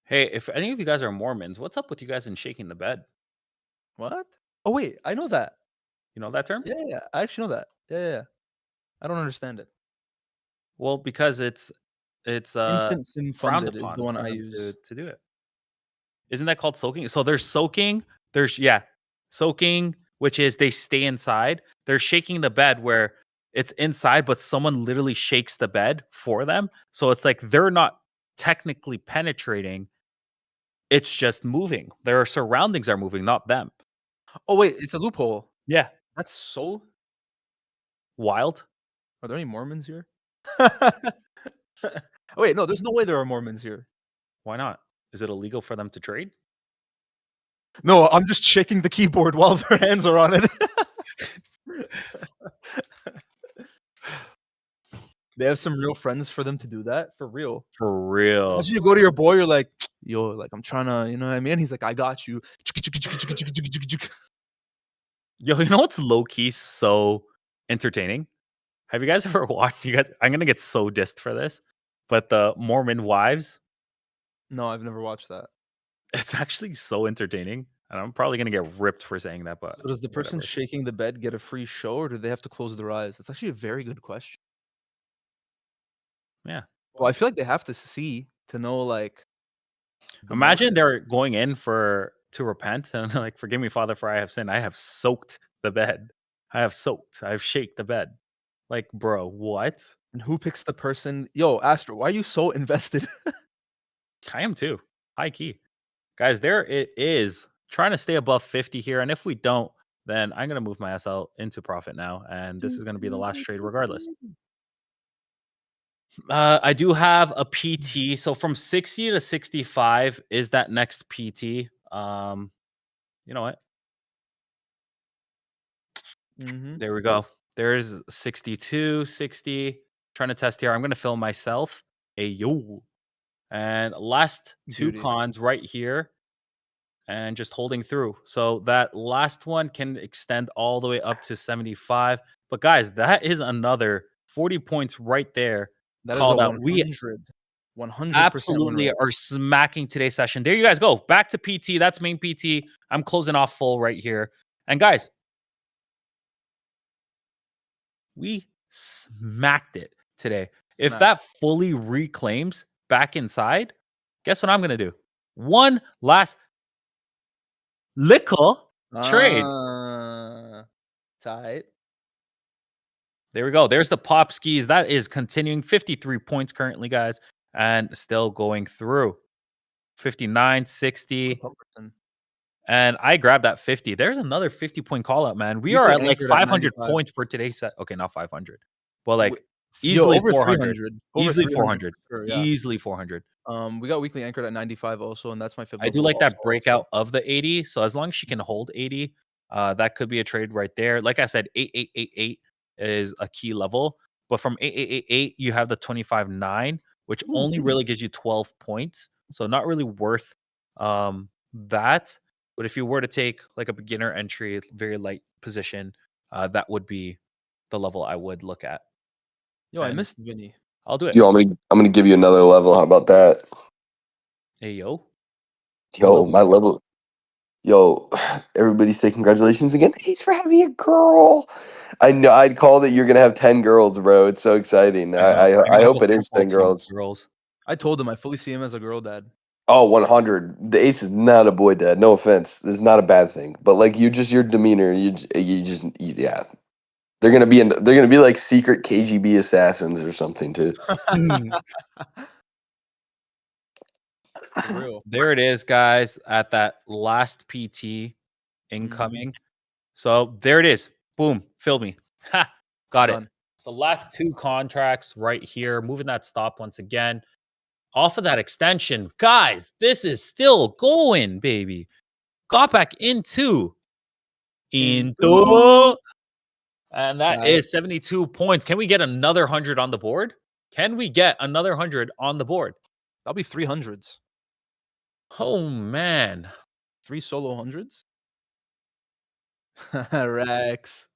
Hey, if any of you guys are Mormons, what's up with you guys in shaking the bed? what? Oh wait, I know that. You know that term? Yeah, yeah, I actually know that. Yeah, yeah, yeah. I don't understand it. Well, because it's Instant sim frowned funded is the upon one for I them use. to do it. Isn't that called soaking? So there's soaking, soaking, which is they stay inside. They're shaking the bed where it's inside, but someone literally shakes the bed for them. So it's like they're not technically penetrating, it's just moving. Their surroundings are moving, not them. Oh wait, it's a loophole. Yeah. That's so. Wild. Are there any Mormons here? Wait, no, there's no way there are Mormons here. Why not? Is it illegal for them to trade? No, I'm just shaking the keyboard while their hands are on it. They have some real friends for them to do that? For real. For real. Imagine you go to your boy, you're like, "Yo, like, I'm trying to," you know what I mean? He's like, "I got you." Yo, you know what's low key so entertaining? Have you guys ever watched? You guys, I'm gonna get so dissed for this, but the Mormon Wives. No, I've never watched that. It's actually so entertaining, and I'm probably gonna get ripped for saying that, but So does the person whatever. shaking the bed get a free show, or do they have to close their eyes? That's actually a very good question. Yeah. Well, I feel like they have to see to know, like, the Imagine emotion. they're going in to repent and like, forgive me, Father, for I have sinned. I have soaked the bed. I have soaked. I have shaked the bed. Like, bro, what? And who picks the person? Yo, Astro, why are you so invested? I am too. High key. Guys, there it is. Trying to stay above 50 here. And if we don't, then I'm gonna move my SL into profit now. And this is gonna be the last trade regardless. I do have a PT. So from 60 to 65 is that next PT. You know what? Mhm. There we go. There's 62, 60. Trying to test here. I'm gonna fill myself. A yo. And last two Beauty. cons right here. And just holding through. So that last one can extend all the way up to 75. But guys, that is another 40 points right there. That is a Called out. We 100% win absolutely rate. are smacking today's session. There you guys go. Back to PT. That's main PT. I'm closing off full right here. And guys, we smacked it today. If Smack. that fully reclaims back inside, guess what I'm going to do? One last lickle trade. Tight. There we go. There's the pop skis. That is continuing. 53 points currently, guys, and still going through. 59, 60. Pumperton. And I grabbed that 50. There's another 50-point call out, man. We are Weekly at like anchored at 500 95. points for today's set. Okay, not 500, but Wi- like Yo, easily over 400. 300. Over Easily 300 400. for sure, yeah. Easily 400. We got weekly anchored at 95 also, and that's my fib I do level like that also. breakout of the 80. So as long as she can hold 80, that could be a trade right there. Like I said, 8888 is a key level. But from 8888, you have the 25.9, which only really gives you 12 points. So not really worth that. But if you were to take like a beginner entry, very light position, that would be the level I would look at. Yo, I And missed Vinny. I'll do it. Yo, I'm gonna give you another level. How about that? Hey, yo. Yo, my level. Yo, everybody say congratulations again. Thanks for having a girl. I know I'd call that you're gonna have 10 girls, bro. It's so exciting. I might hope go it is full 10 team girls. girls. I told him I fully see him as a girl dad. Oh, 100. The ace is not a boy dad. No offense. This is not a bad thing. But like your demeanor, yeah. They're gonna be like secret KGB assassins or something too. For real. There it is, guys, at that last PT incoming. So there it is. Boom. Fill me. Ha, got it. Done. So last two contracts right here. Moving that stop once again. Off of that extension. Guys, this is still going, baby. Got back into. And that Nice. is 72 points. Can we get another 100 on the board? Can we get another 100 on the board? That'll be 300s. Oh, man. 3 solo hundreds? Rex.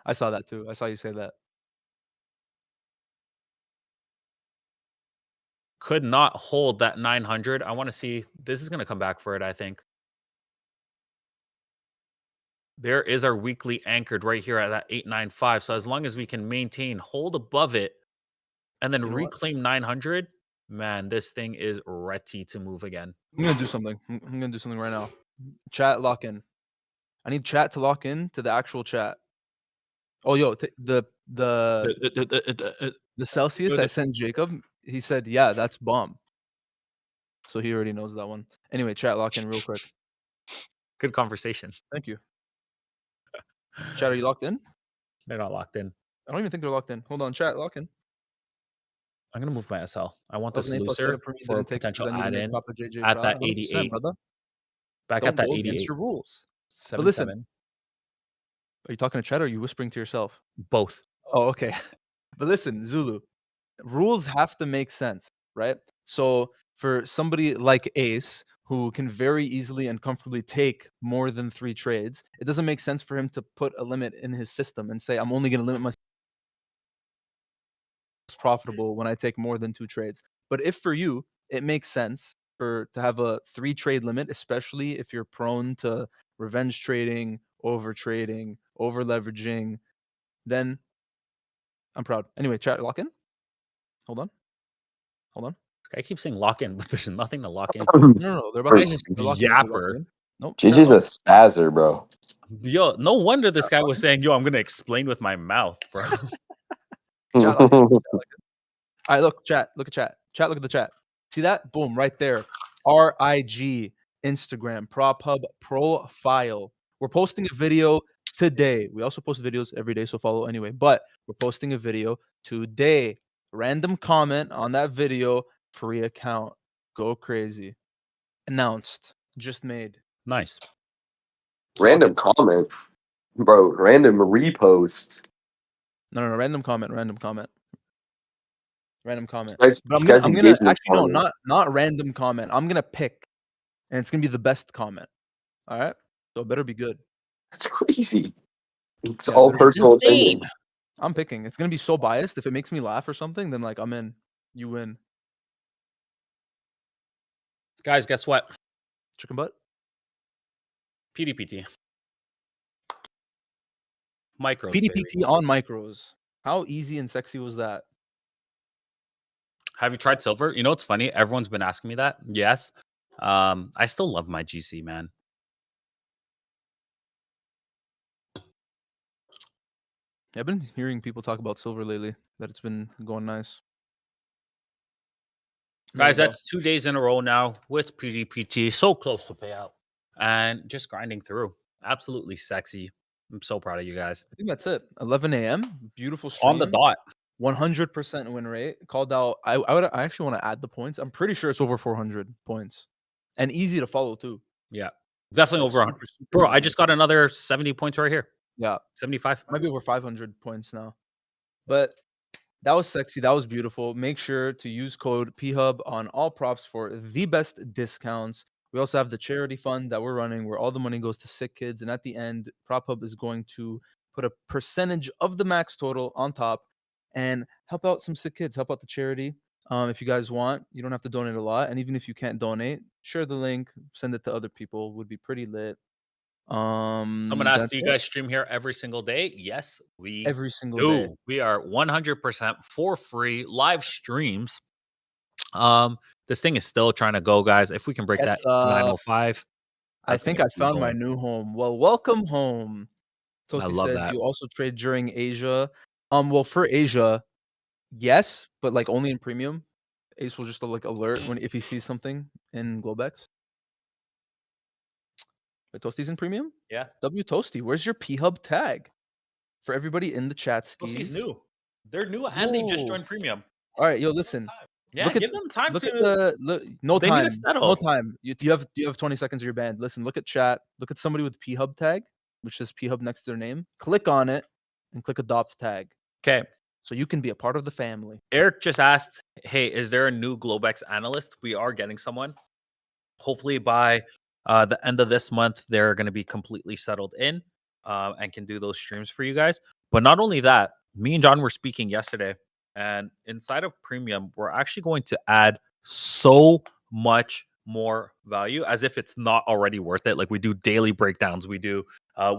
I saw that too. I saw you say that. Could not hold that 900. I want to see. This is going to come back for it, I think. There is our weekly anchored right here at that 895. So as long as we can maintain, hold above it, and then You know what? reclaim 900, man, this thing is ready to move again. I'm gonna do something. I'm gonna do something right now. Chat lock in. I need chat to lock in to the actual chat. Oh, yo, the Celsius I sent Jacob. He said, "Yeah, that's bomb." So he already knows that one. Anyway, chat lock in real quick. Good conversation. Thank you. Chat, are you locked in? They're not locked in. I don't even think they're locked in. Hold on, chat, lock in. I'm going to move my SL. I want this 2008 plus looser setup for me for a didn't take it 'cause potential I need to make add-in Papa JJ at proud. that 100%, 88. brother. Back Don't at that go against 88. your rules. 7, listen. 7. Are you talking to chat or are you whispering to yourself? Both. Oh, okay. But listen, Zulu, rules have to make sense, right? So for somebody like Ace, who can very easily and comfortably take more than 3 trades, it doesn't make sense for him to put a limit in his system and say, I'm only going to limit myself profitable when I take more than 2 trades. But if for you, it makes sense to have a 3 trade limit, especially if you're prone to revenge trading, over trading, over leveraging, then I'm proud. Anyway, chat, lock in. Hold on. This guy keeps saying lock in, but there's nothing to lock in. No, they're about Guy's to just they're locking in, they're locking yapper. in. Nope. JJ's a spazzer, bro. Yo, no wonder this guy was saying, "Yo, I'm gonna explain with my mouth, bro." Chat, lock in. All right, look, chat. Look at chat. Chat, look at the chat. See that? Boom, right there. RIG Instagram Prophub profile. We're posting a video today. We also post videos every day, so follow anyway. But we're posting a video today. Random comment on that video, free account. Go crazy. Announced. Just made. Nice. Random comment, bro. Random repost. No. Random comment. Random comment. But This I'm guy's gonna engagement actually no, farming. not random comment. I'm gonna pick, and it's gonna be the best comment. All right, so it better be good. That's crazy. It's Yeah, all better be personal insane. opinion. I'm picking. It's gonna be so biased. If it makes me laugh or something, then like I'm in. You win. Guys, guess what? Chicken butt. PDPT. Micros. PDPT baby. on micros. How easy and sexy was that? Have you tried silver? You know what's funny? Everyone's been asking me that. Yes. I still love my GC, man. Yeah, I've been hearing people talk about silver lately. That it's been going nice. Guys, There you go. that's 2 days in a row now with PGPT. So close to payout. And just grinding through. Absolutely sexy. I'm so proud of you guys. I think that's it. 11 a.m. Beautiful stream. On the dot. 100% win rate. Called out. I actually want to add the points. I'm pretty sure it's over 400 points, and easy to follow too. Yeah. Definitely over 100. Super Bro, easy. I just got another 70 points right here. Yeah, 75. might be over 500 points now. But that was sexy. That was beautiful. Make sure to use code PHUB on all props for the best discounts. We also have the charity fund that we're running where all the money goes to sick kids. And at the end, Prophub is going to put a percentage of the max total on top and help out some sick kids, help out the charity. If you guys want, you don't have to donate a lot. And even if you can't donate, share the link, send it to other people. Would be pretty lit. Someone asked, That's do you it. guys stream here every single day? Yes, we Every single do. day. We are 100% for free live streams. This thing is still trying to go, guys. If we can break What's that up? 905, I think I found my new home. Well, welcome home. Toasty love said, that. "Do you also trade during Asia?" Well, for Asia, yes, but like only in premium. Ace will just like alert if he sees something in Globex. But Toasty's in premium. Yeah. W Toasty, where's your PHUB tag? For everybody in the chat, Toasty's skis. new. They're new and they just Whoa. joined premium. All right, yo, listen. Yeah, Look at give them time Look to. at no They need to time. settle. No time. You have 20 seconds of your band. Listen, look at chat. Look at somebody with PHUB tag, which says PHUB next to their name. Click on it and click adopt tag. Okay. So you can be a part of the family. Eric just asked, hey, is there a new Globex analyst? We are getting someone. Hopefully by the end of this month, they're going to be completely settled in and can do those streams for you guys. But not only that, me and John were speaking yesterday, and inside of Premium, we're actually going to add so much more value as if it's not already worth it. Like we do daily breakdowns, we do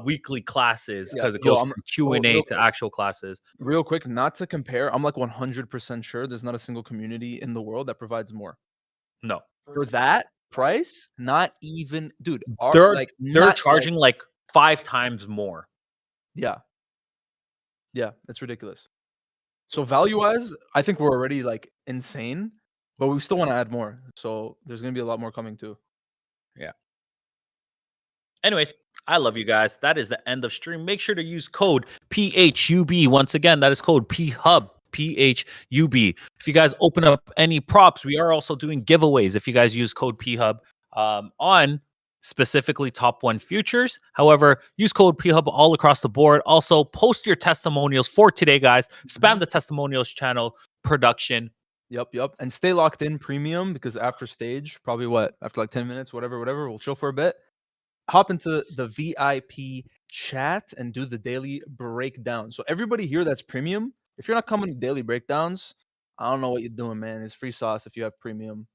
weekly classes because it goes from Q&A to actual classes. Real quick, not to compare, I'm like 100% sure there's not a single community in the world that provides more. No. For that price, not even, dude. They're charging like 5 times more. Yeah. Yeah, it's ridiculous. So value-wise, I think we're already like insane, but we still want to add more. So there's going to be a lot more coming too. Yeah. Anyways, I love you guys. That is the end of stream. Make sure to use code PHUB. Once again, that is code PHUB. PHUB. If you guys open up any props, we are also doing giveaways if you guys use code PHUB on specifically top 1 futures. However, use code PHUB all across the board. Also, post your testimonials for today, guys. Spam the testimonials channel production Yep. And stay locked in premium because after stage, probably after like 10 minutes, whatever, we'll chill for a bit. Hop into the VIP chat and do the daily breakdown. So everybody here that's premium, if you're not coming to daily breakdowns, I don't know what you're doing, man. It's free sauce if you have premium.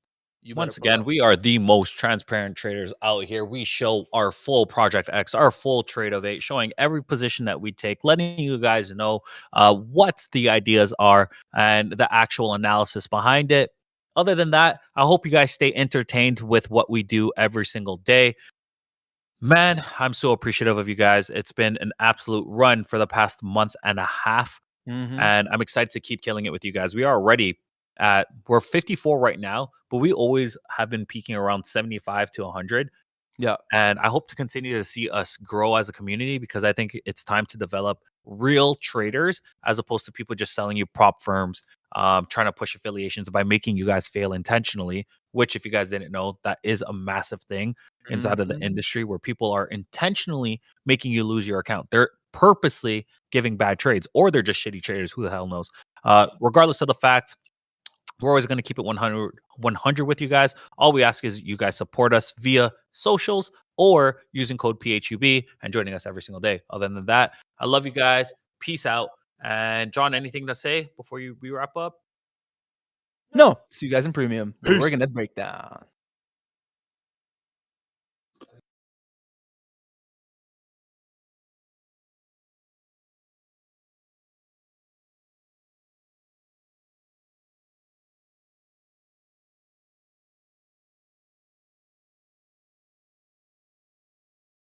You better Once pull again, up. we are the most transparent traders out here. We show our full Project X, our full trade of 8, showing every position that we take, letting you guys know what the ideas are and the actual analysis behind it. Other than that, I hope you guys stay entertained with what we do every single day. Man, I'm so appreciative of you guys. It's been an absolute run for the past month and a half. Mm-hmm. And I'm excited to keep killing it with you guys. We are already we're 54 right now, but we always have been peaking around 75 to 100. Yeah. And I hope to continue to see us grow as a community because I think it's time to develop real traders as opposed to people just selling you prop firms, trying to push affiliations by making you guys fail intentionally, which, if you guys didn't know, that is a massive thing inside of the Mhm. industry where people are intentionally making you lose your account. They're purposely giving bad trades or they're just shitty traders. Who the hell knows? Regardless of the fact, we're always going to keep it 100 with you guys. All we ask is you guys support us via socials or using code PHUB and joining us every single day. Other than that, I love you guys. Peace out. And John, anything to say before we wrap up? No, see you guys in premium. Peace. We're gonna break down.